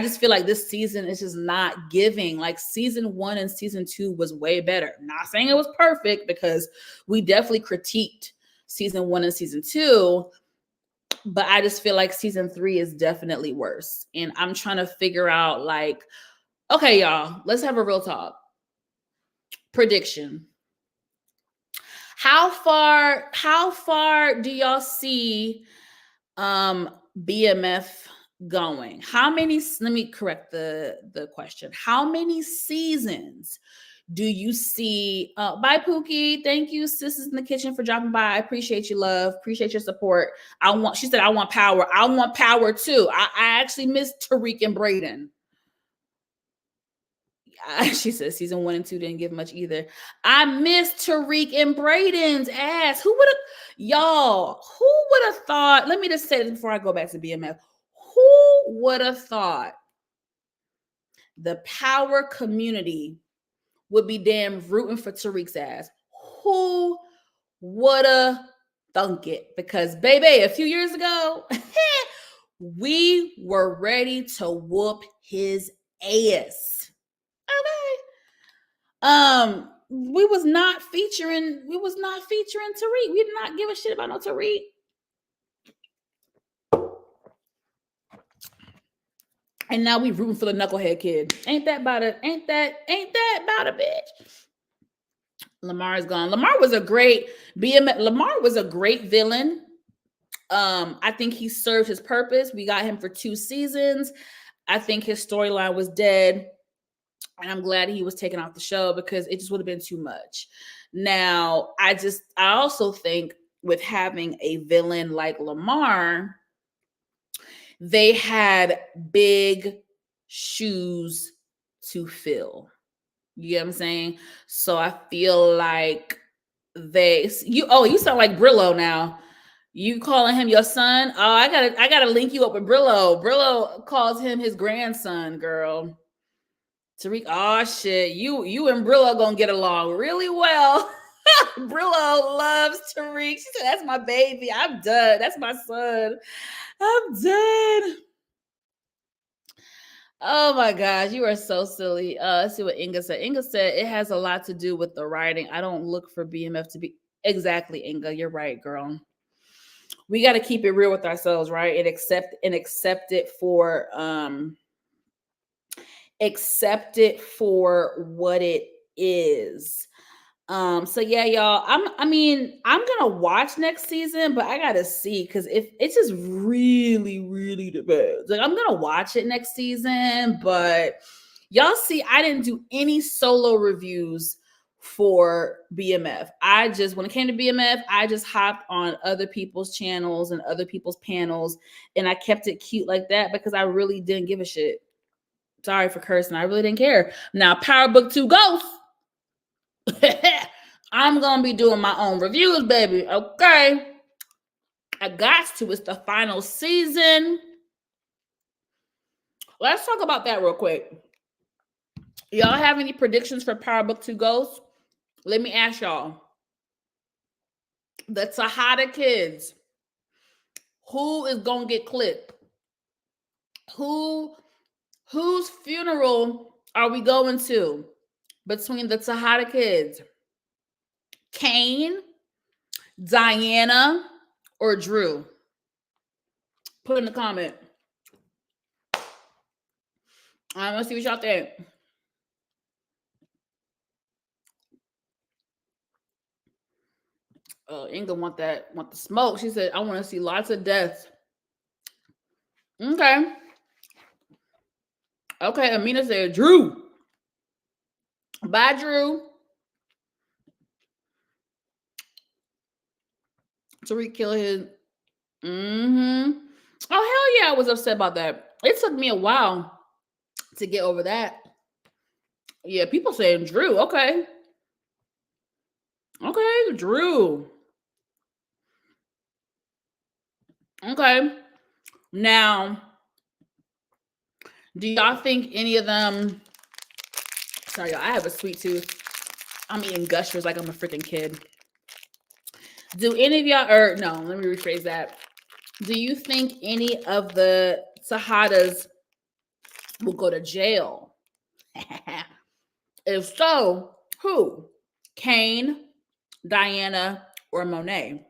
Speaker 1: just feel like this season is just not giving. Like season 1 and season 2 was way better. Not saying it was perfect because we definitely critiqued season 1 and season 2, but I just feel like season 3 is definitely worse. And I'm trying to figure out okay, y'all, let's have a real talk. Prediction. How far do y'all see BMF going? Let me correct the question. How many seasons do you see? Bye, Pookie. Thank you, Sisters in the Kitchen, for dropping by. I appreciate you, love. Appreciate your support. She said, I want power. I want power too. I actually miss Tariq and Braden. She says season 1 and 2 didn't give much either. I miss Tariq and Braden's ass. Who would have thought? Let me just say this before I go back to BMF. Who would have thought the power community would be damn rooting for Tariq's ass? Who would have thunk it? Because baby, a few years ago, we were ready to whoop his ass. Okay. We was not featuring Tariq. We did not give a shit about no Tariq. And now we rooting for the knucklehead kid. Ain't that about a bitch? Lamar is gone. Lamar was a great villain. I think he served his purpose. We got him for 2 seasons. I think his storyline was dead. And I'm glad he was taken off the show because it just would have been too much. Now, I also think with having a villain like Lamar, they had big shoes to fill. You get what I'm saying? So I feel like you sound like Brillo now. You calling him your son? Oh, I gotta link you up with Brillo. Brillo calls him his grandson, girl. Tariq, oh shit, you and Brillo gonna get along really well. Brillo loves Tariq. She said, "That's my baby. I'm done. That's my son. I'm done." Oh my gosh, you are so silly. Let's see what Inga said. Inga said it has a lot to do with the writing. I don't look for BMF to be exactly, Inga. You're right, girl. We got to keep it real with ourselves, right? And accept it for what it is. So yeah, y'all. I'm gonna watch next season, but I gotta see because if it's just really, really depends. Like I'm gonna watch it next season, but y'all see, I didn't do any solo reviews for BMF. I just when it came to BMF, I just hopped on other people's channels and other people's panels, and I kept it cute like that because I really didn't give a shit. Sorry for cursing. I really didn't care. Now, Power Book 2 Ghosts. I'm gonna be doing my own reviews, baby. Okay. I got to. It's the final season. Let's talk about that real quick. Y'all have any predictions for Power Book 2 Ghosts? Let me ask y'all. The Tejada kids. Who is gonna get clipped? Whose funeral are we going to between the Tejada kids? Kane, Diana, or Drew? Put in the comment. I want to see what y'all think. Inga want the smoke. She said, I want to see lots of deaths. Okay. Okay, Amina said, Drew. Bye, Drew. Tariq kill his. Mm-hmm. Oh, hell yeah, I was upset about that. It took me a while to get over that. Yeah, people saying Drew. Okay. Okay, Drew. Okay. Now, do y'all think any of them? Sorry, y'all, I have a sweet tooth. I'm eating gushers like I'm a freaking kid. Do any of y'all, or no, let me rephrase that. Do you think any of the Tejadas will go to jail? If so, who? Kane, Diana, or Monet?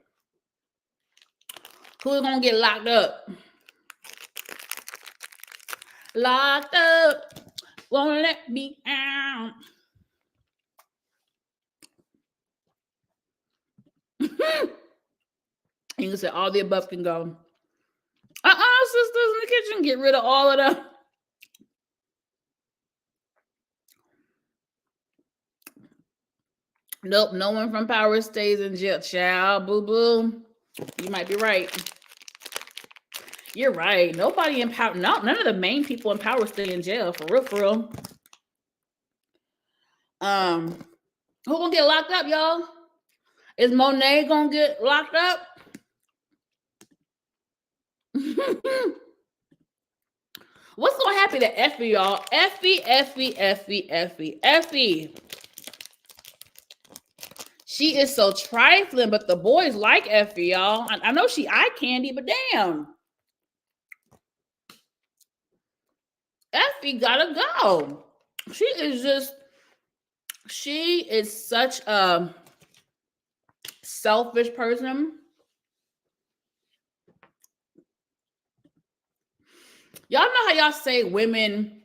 Speaker 1: Who's gonna get locked up? Locked up, won't let me out. You can say all the above can go. Sisters in the kitchen, get rid of all of them. Nope, no one from Power stays in jail. Child, boo boo. You might be right. You're right. Nobody in Power, none of the main people in Power stay in jail. For real, for real. Who gonna get locked up, y'all? Is Monet gonna get locked up? What's gonna happen to Effie, y'all? Effie. She is so trifling, but the boys like Effie, y'all. I know she eye candy, but damn. Effie gotta go. She is such a selfish person. Y'all know how y'all say women,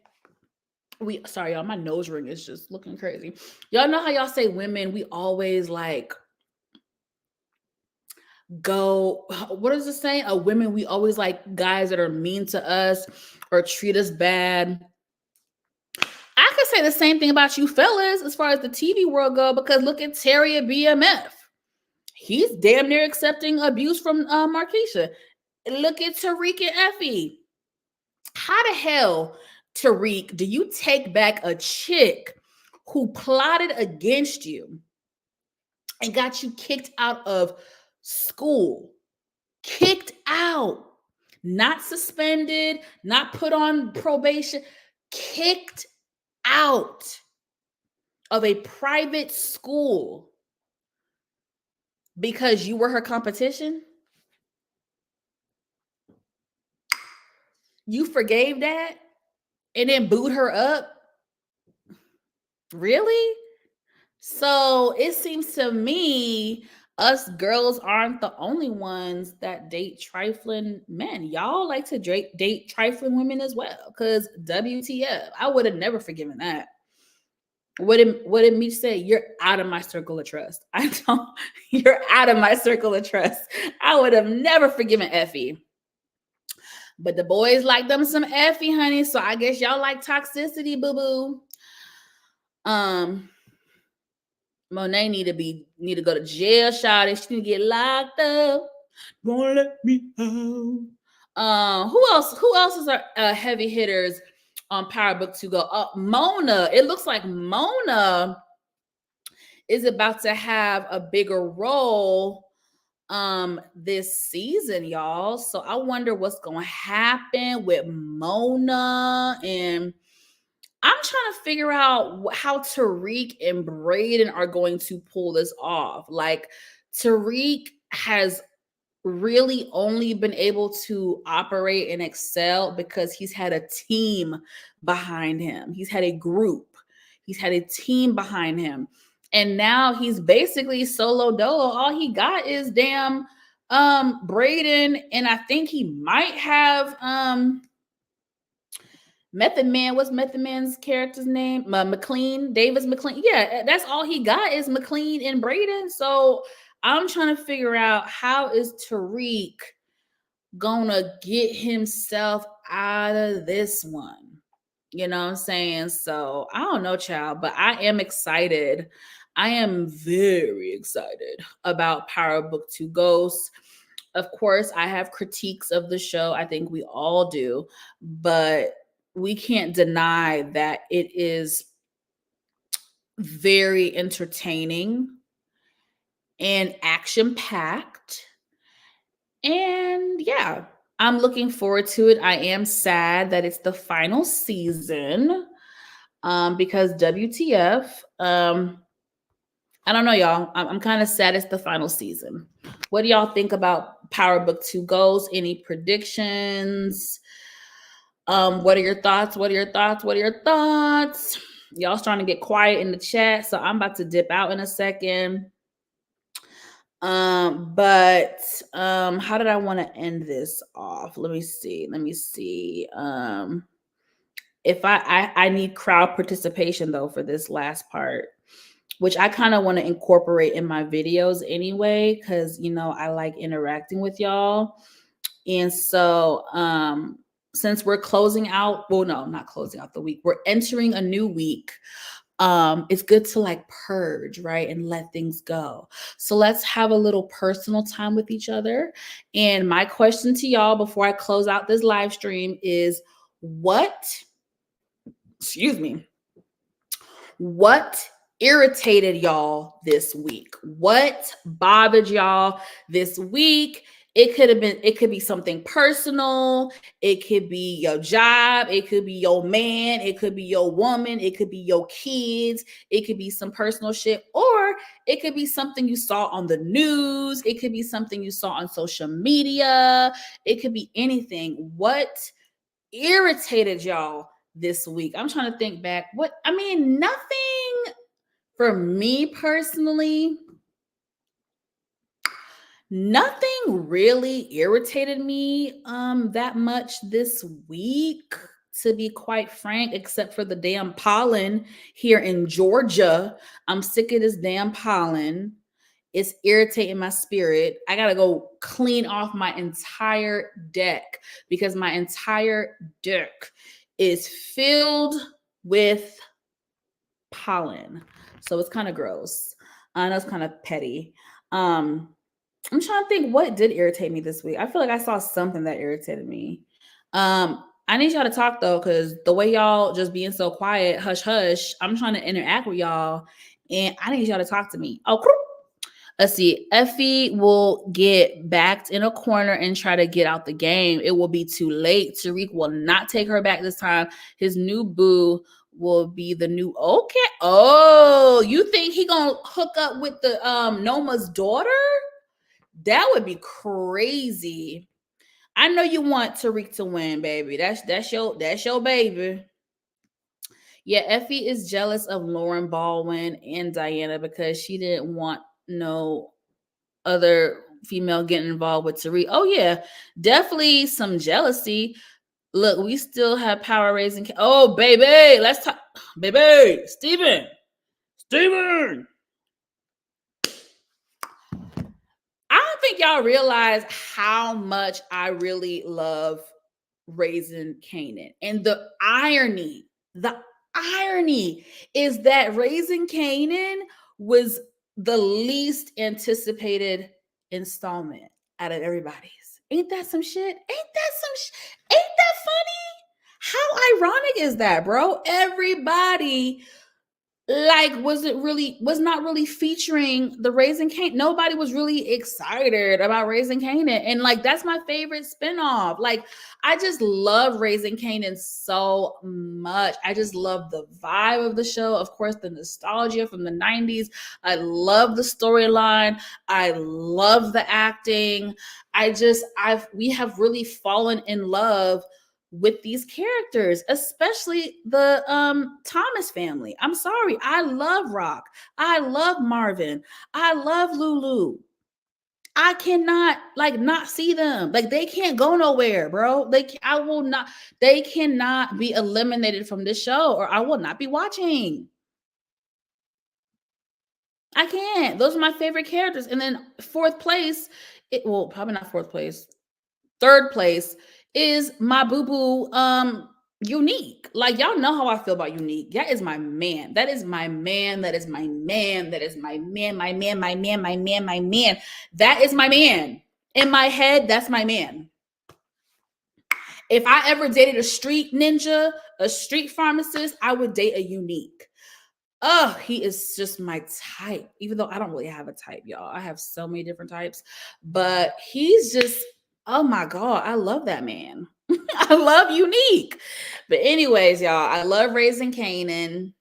Speaker 1: sorry, y'all, my nose ring is just looking crazy. Y'all know how y'all say women, we always like go, what is it saying? Women, we always like guys that are mean to us or treat us bad. I could say the same thing about you fellas as far as the TV world go, because look at Terry at BMF. He's damn near accepting abuse from Markeisha. Look at Tariq and Effie. How the hell, Tariq, do you take back a chick who plotted against you and got you kicked out of school. Kicked out. Not suspended, not put on probation, kicked out of a private school because you were her competition? You forgave that and then booed her up? Really? So it seems to me us girls aren't the only ones that date trifling men. Y'all like to date trifling women as well. Because WTF, I would have never forgiven that. What did me say? You're out of my circle of trust. I don't. You're out of my circle of trust. I would have never forgiven Effie. But the boys like them some Effie, honey. So I guess y'all like toxicity, boo boo. Monet need to go to jail, shawty. She need to get locked up. Won't let me out. Who else is our heavy hitters on Power Book to go? Mona. It looks like Mona is about to have a bigger role this season, y'all. So I wonder what's gonna happen with Mona, and I'm trying to figure out how Tariq and Braden are going to pull this off. Like, Tariq has really only been able to operate and excel because he's had a team behind him. He's had a group. He's had a team behind him. And now he's basically solo dolo. All he got is damn Braden, and I think he might have Method Man. What's Method Man's character's name? McLean, Davis McLean. Yeah, that's all he got is McLean and Braden. So I'm trying to figure out how is Tariq gonna get himself out of this one. You know what I'm saying? So I don't know, child, but I am excited. I am very excited about Power Book 2 Ghosts. Of course, I have critiques of the show. I think we all do, but we can't deny that it is very entertaining and action packed. And yeah, I'm looking forward to it. I am sad that it's the final season because WTF. I don't know, y'all. I'm kind of sad it's the final season. What do y'all think about Power Book 2 Goals? Any predictions? What are your thoughts? What are your thoughts? What are your thoughts? Y'all starting to get quiet in the chat, so I'm about to dip out in a second. But how did I want to end this off? Let me see. If I need crowd participation though for this last part, which I kind of want to incorporate in my videos anyway, because you know I like interacting with y'all. And so since we're closing out, well, no, not closing out the week, we're entering a new week. It's good to like purge, right? And let things go. So let's have a little personal time with each other. And my question to y'all before I close out this live stream is what irritated y'all this week? What bothered y'all this week? It could be something personal. It could be your job. It could be your man. It could be your woman. It could be your kids. It could be some personal shit, or it could be something you saw on the news. It could be something you saw on social media. It could be anything. What irritated y'all this week? I'm trying to think back. Nothing for me personally. Nothing really irritated me that much this week, to be quite frank, except for the damn pollen here in Georgia. I'm sick of this damn pollen. It's irritating my spirit. I gotta go clean off my entire deck because my entire deck is filled with pollen. So it's kind of gross. I know it's kind of petty. I'm trying to think what did irritate me this week. I feel like I saw something that irritated me. I need y'all to talk though, because the way y'all just being so quiet, hush hush, I'm trying to interact with y'all and I need y'all to talk to me. Oh, Let's see. Effie will get backed in a corner and try to get out the game. It will be too late. Tariq will not take her back this time. His new boo will be the new okay. Oh, you think he gonna hook up with the Noma's daughter? That would be crazy. I know you want Tariq to win, baby. That's your baby. Yeah, Effie is jealous of Lauren Baldwin and Diana because she didn't want no other female getting involved with Tariq. Oh yeah, definitely some jealousy. Look, we still have power raising. Oh baby, let's talk, baby. Steven. I don't think y'all realize how much I really love Raising Canaan, and the irony is that Raising Canaan was the least anticipated installment out of everybody's. Ain't that some shit? Ain't that funny? How ironic is that, bro? Everybody like was not really featuring the Raising Canaan. Nobody was really excited about Raising Canaan, and like that's my favorite spinoff. Like I just love Raising Canaan so much. I just love the vibe of the show. Of course, the nostalgia from the 90s. I love the storyline. I love the acting. We have really fallen in love with these characters, especially the Thomas family. I'm sorry. I love Rock. I love Marvin. I love Lulu. I cannot like not see them. Like they can't go nowhere, bro. I will not they cannot be eliminated from this show or I will not be watching. I can't. Those are my favorite characters. And then fourth place, probably not fourth place. Third place is my boo boo Unique. Like y'all know how I feel about Unique. That is my man. That is my man. That is my man. That is my man. My man. My man. My man. My man. That is my man. In my head, that's my man. If I ever dated a street ninja, a street pharmacist, I would date a Unique. Oh, he is just my type. Even though I don't really have a type, y'all. I have so many different types, but he's just oh my god, I love that man. I love Unique. But anyways, y'all, I love Raising Canaan.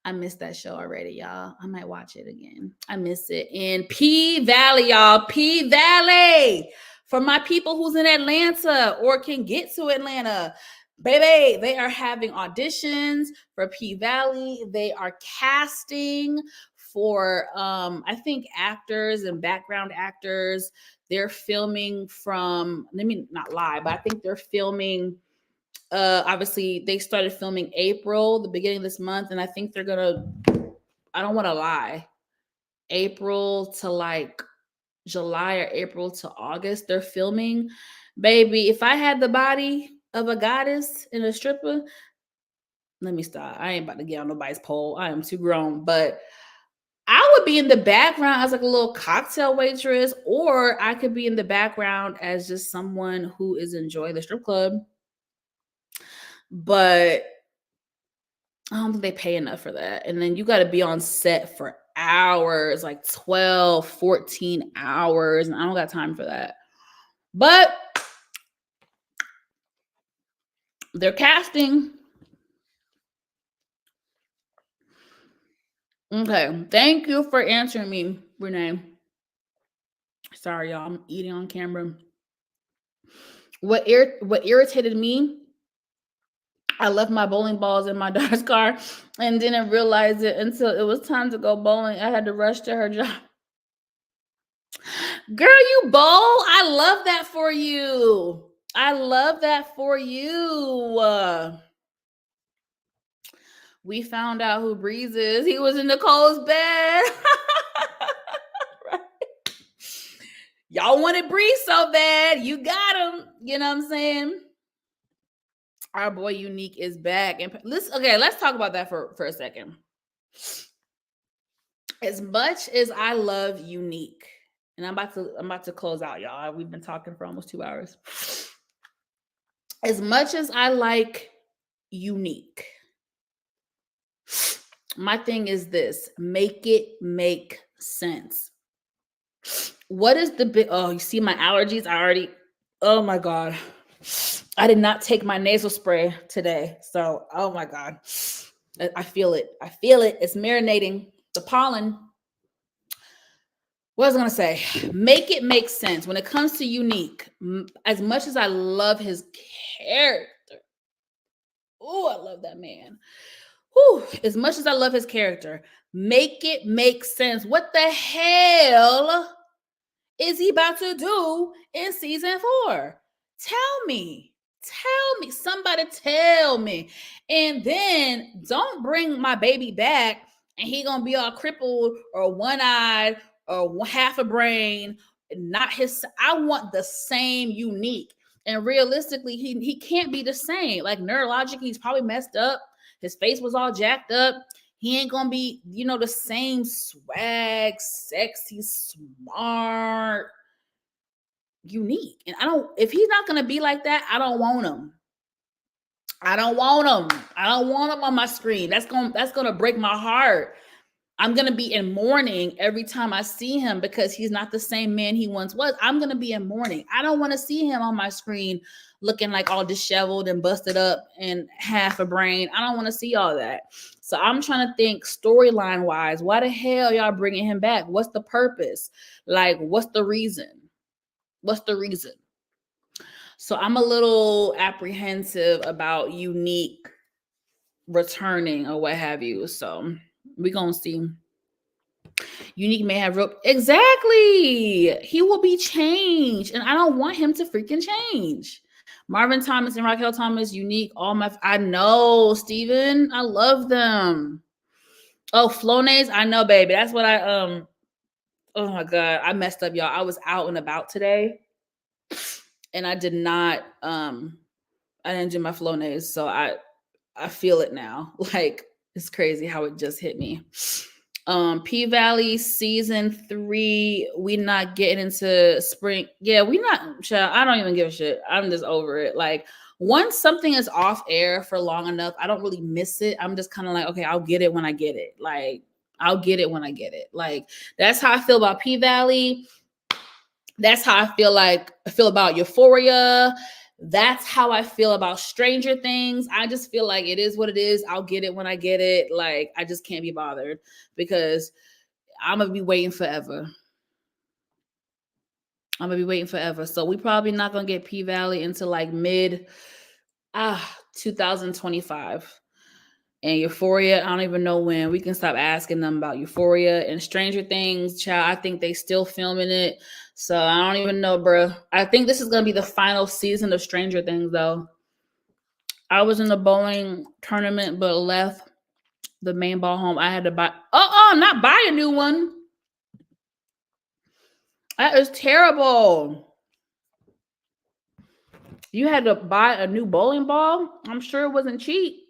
Speaker 1: I missed that show already, y'all. I might watch it again. I miss it. And P Valley, y'all. P Valley. For my people who's in Atlanta or can get to Atlanta, baby, they are having auditions for P Valley. They are casting for I think actors and background actors. They're filming from, let me not lie, but I think they're filming obviously they started filming April, the beginning of this month, and I think they're gonna, I don't want to lie, April to like July or April to August they're filming. Baby, if I had the body of a goddess and a stripper, let me stop. I ain't about to get on nobody's pole. I am too grown, but I would be in the background as like a little cocktail waitress, or I could be in the background as just someone who is enjoying the strip club. But I don't think they pay enough for that. And then you got to be on set for hours, like 12, 14 hours. And I don't got time for that. But they're casting. Okay. Thank you for answering me, Renee. Sorry, y'all. I'm eating on camera. What irritated me, I left my bowling balls in my daughter's car and didn't realize it until it was time to go bowling. I had to rush to her job. Girl, you bowl. I love that for you. I love that for you. We found out who Breeze is. He was in Nicole's bed. Right. Y'all wanted Breeze so bad. You got him. You know what I'm saying? Our boy Unique is back. And let's talk about that for a second. As much as I love Unique, and I'm about to close out, y'all. We've been talking for almost 2 hours. As much as I like Unique, my thing is this: make it make sense. What is the big? Oh, you see my allergies? I already. Oh my god, I did not take my nasal spray today, so oh my god, I feel it. I feel it. It's marinating. The pollen. What was I gonna say? Make it make sense when it comes to Unique. As much as I love his character, oh, I love that man. Whew, as much as I love his character, make it make sense. What the hell is he about to do in season 4? Tell me. Tell me. Somebody tell me. And then don't bring my baby back and he gonna be all crippled or one-eyed or half a brain. Not his. I want the same Unique. And realistically, he can't be the same. Like neurologically, he's probably messed up. His face was all jacked up. He ain't gonna be, the same swag, sexy, smart, Unique. And if he's not gonna be like that, I don't want him. I don't want him. I don't want him on my screen. That's gonna break my heart. I'm gonna be in mourning every time I see him because he's not the same man he once was. I'm gonna be in mourning. I don't want to see him on my screen looking like all disheveled and busted up and half a brain. I don't want to see all that. So I'm trying to think storyline wise. Why the hell y'all bringing him back? What's the purpose? Like, what's the reason? What's the reason? So I'm a little apprehensive about Unique returning or what have you. So we're gonna see. Unique may have exactly. He will be changed, and I don't want him to freaking change. Marvin Thomas and Raquel Thomas, Unique. I know, Steven. I love them. Oh, Flonase, I know, baby. That's what I Oh my god, I messed up, y'all. I was out and about today, and I did not I didn't do my Flonase, so I feel it now. Like it's crazy how it just hit me. P Valley season 3, we not getting into spring. Yeah, we not. Child, I don't even give a shit. I'm just over it. Like once something is off air for long enough, I don't really miss it. I'm just kind of like, okay, I'll get it when I get it. Like I'll get it when I get it. Like that's how I feel about P Valley. That's how I feel about Euphoria. That's how I feel about Stranger Things. I just feel like it is what it is. I'll get it when I get it. Like, I just can't be bothered because I'm going to be waiting forever. So we probably not going to get P Valley until like mid 2025. And Euphoria, I don't even know when. We can stop asking them about Euphoria and Stranger Things. Child, I think they still filming it. So I don't even know, bro. I think this is going to be the final season of Stranger Things, though. I was in the bowling tournament, but left the main ball home. I had to buy... not buy a new one. That is terrible. You had to buy a new bowling ball? I'm sure it wasn't cheap.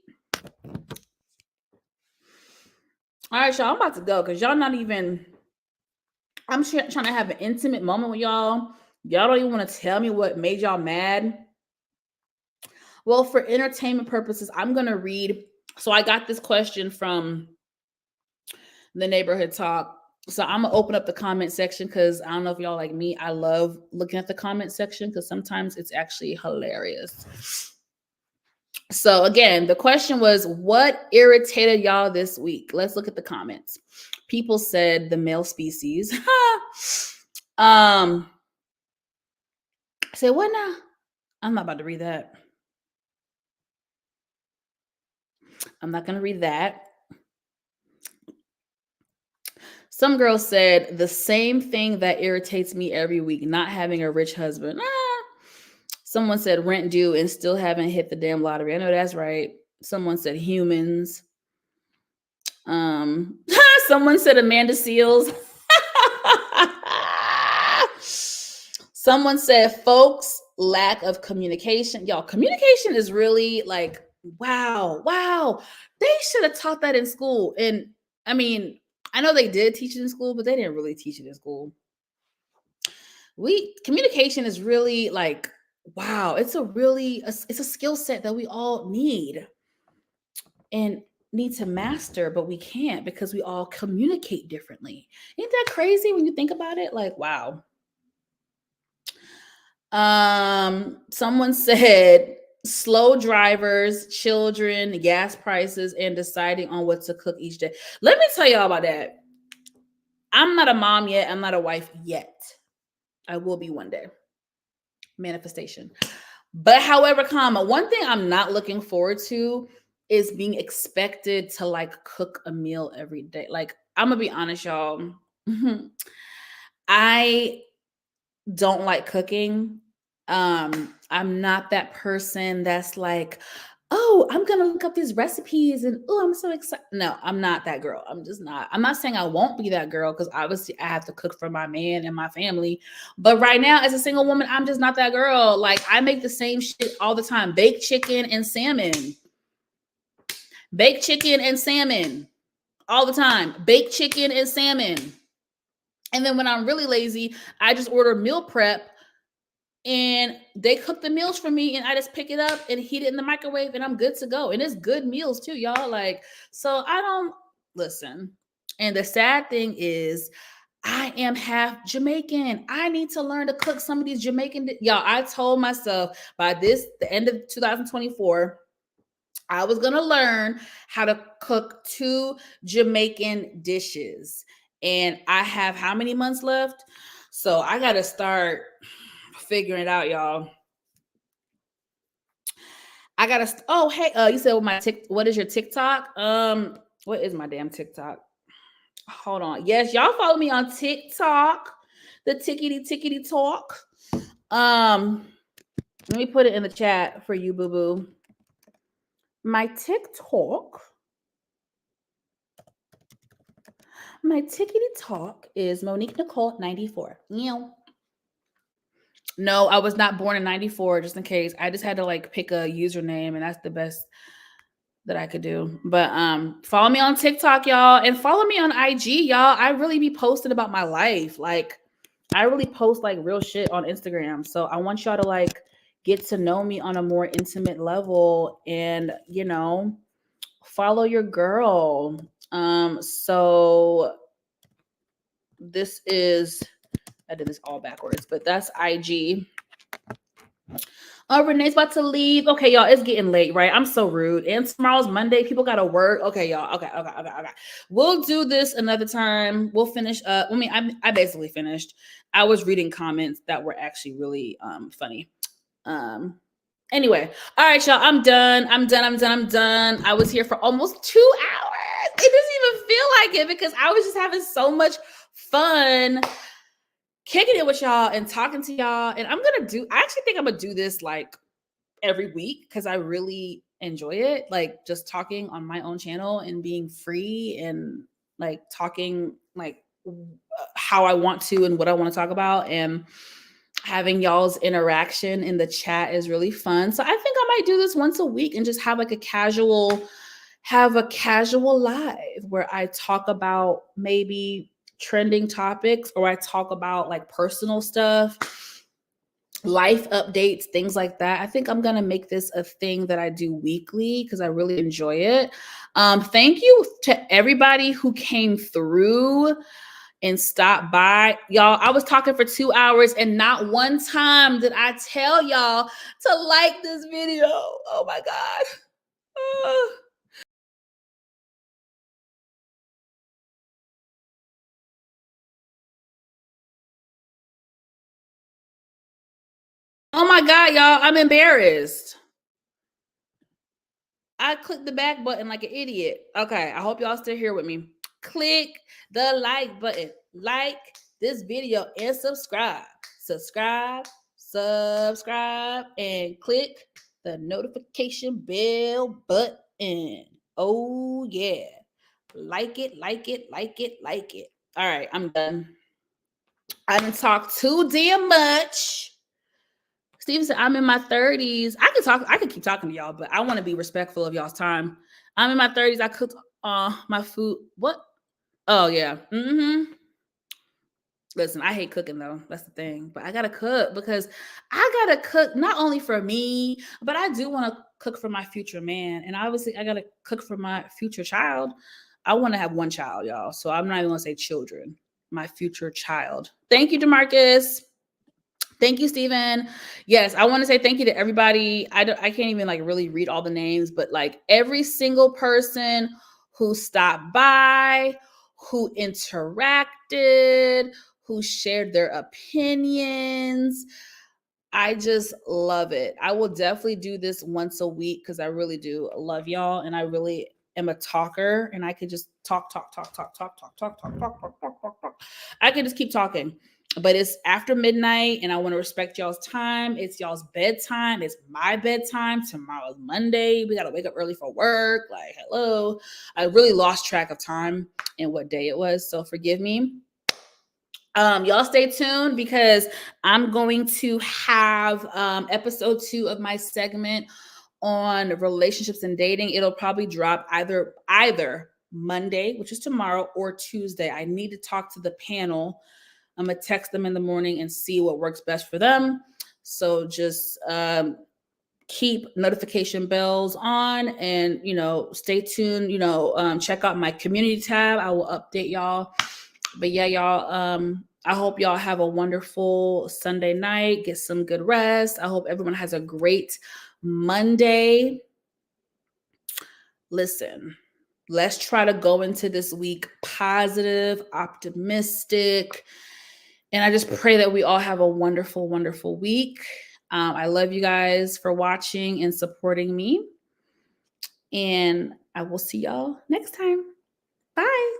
Speaker 1: All right, y'all, I'm about to go because y'all not even... I'm trying to have an intimate moment with y'all. Y'all don't even want to tell me what made y'all mad. Well, for entertainment purposes, I'm going to read. So I got this question from the neighborhood talk. So I'm going to open up the comment section because I don't know if y'all like me. I love looking at the comment section because sometimes it's actually hilarious. So again, the question was, what irritated y'all this week? Let's look at the comments. People said the male species. Say what now? I'm not about to read that. I'm not going to read that. Some girl said the same thing that irritates me every week, not having a rich husband. Someone said rent due and still haven't hit the damn lottery. I know that's right. Someone said humans. Someone said Amanda Seals. Someone said folks lack of communication. Y'all, communication is really like, wow. They should have taught that in school. And I mean, I know they did teach it in school, but they didn't really teach it in school. Communication is really like, wow, it's a skill set that we all need. And need to master, but we can't because we all communicate differently. Ain't that crazy when you think about it? Like, wow. Someone said slow drivers, children, gas prices, and deciding on what to cook each day. Let me tell y'all about that. I'm not a mom yet. I'm not a wife yet. I will be one day. Manifestation. But however, comma, one thing I'm not looking forward to is being expected to like cook a meal every day. Like, I'm gonna be honest, y'all. I don't like cooking. I'm not that person that's like, oh, I'm gonna look up these recipes and oh, I'm so excited. No, I'm not that girl. I'm just not. I'm not saying I won't be that girl because obviously I have to cook for my man and my family. But right now, as a single woman, I'm just not that girl. Like, I make the same shit all the time: baked chicken and salmon, baked chicken and salmon all the time, baked chicken and salmon. And then when I'm really lazy, I just order meal prep and they cook the meals for me and I just pick it up and heat it in the microwave and I'm good to go. And it's good meals too, y'all. Like, so I don't listen. And the sad thing is I am half Jamaican. I need to learn to cook some of these Jamaican y'all. I told myself by the end of 2024, I was going to learn how to cook 2 Jamaican dishes. And I have how many months left? So I got to start figuring it out, y'all. I gotta. Oh, hey. You said what is your TikTok? What is my damn TikTok? Hold on. Yes, y'all follow me on TikTok. The tickety talk. Let me put it in the chat for you, boo boo. My TikTok. My tickety talk is Monique Nicole 94. No, I was not born in 94, just in case. I just had to like pick a username, and that's the best that I could do. But follow me on TikTok, y'all, and follow me on IG, y'all. I really be posting about my life. Like, I really post like real shit on Instagram. So I want y'all to like get to know me on a more intimate level and, follow your girl. So this is I did this all backwards, but that's IG. Oh, Renee's about to leave. Okay, y'all, it's getting late, right? I'm so rude. And tomorrow's Monday. People got to work. Okay, y'all. Okay. We'll do this another time. We'll finish up. I basically finished. I was reading comments that were actually really funny. Anyway, all right, y'all. I'm done. I was here for almost 2 hours. It doesn't even feel like it because I was just having so much fun kicking it with y'all and talking to y'all. And I actually think I'm gonna do this like every week because I really enjoy it. Like, just talking on my own channel and being free and like talking like how I want to and what I want to talk about, and having y'all's interaction in the chat is really fun. So I think I might do this once a week and just have a casual live where I talk about maybe trending topics, or I talk about like personal stuff, life updates, things like that. I think I'm going to make this a thing that I do weekly because I really enjoy it. Thank you to everybody who came through and stopped by. Y'all, I was talking for 2 hours and not one time did I tell y'all to like this video. Oh my God. Oh my God, y'all, I'm embarrassed. I clicked the back button like an idiot. Okay, I hope y'all still here with me. Click the like button. Like this video and subscribe. Subscribe, and click the notification bell button. Oh yeah. Like it. All right, I'm done. I didn't talk too damn much. Steven said, I'm in my 30s. I could keep talking to y'all, but I want to be respectful of y'all's time. I'm in my 30s. I cooked my food. What? Oh yeah. Listen, I hate cooking though. That's the thing. But I gotta cook because I gotta cook not only for me, but I do want to cook for my future man, and obviously I gotta cook for my future child. I want to have one child, y'all. So I'm not even gonna say children. My future child. Thank you, Demarcus. Thank you, Stephen. Yes, I want to say thank you to everybody. I can't even like really read all the names, but like every single person who stopped by, who interacted, who shared their opinions. I just love it. I will definitely do this once a week because I really do love y'all, and I really am a talker, and I could just talk. I could just keep talking. But it's after midnight, and I want to respect y'all's time. It's y'all's bedtime. It's my bedtime. Tomorrow's Monday. We gotta wake up early for work. Like, hello. I really lost track of time and what day it was, so forgive me. Y'all stay tuned because I'm going to have episode 2 of my segment on relationships and dating. It'll probably drop either Monday, which is tomorrow, or Tuesday. I need to talk to the panel. I'm gonna text them in the morning and see what works best for them. So just keep notification bells on, and stay tuned. Check out my community tab. I will update y'all. But yeah, y'all, I hope y'all have a wonderful Sunday night. Get some good rest. I hope everyone has a great Monday. Listen, let's try to go into this week positive, optimistic. And I just pray that we all have a wonderful, wonderful week. I love you guys for watching and supporting me. And I will see y'all next time. Bye.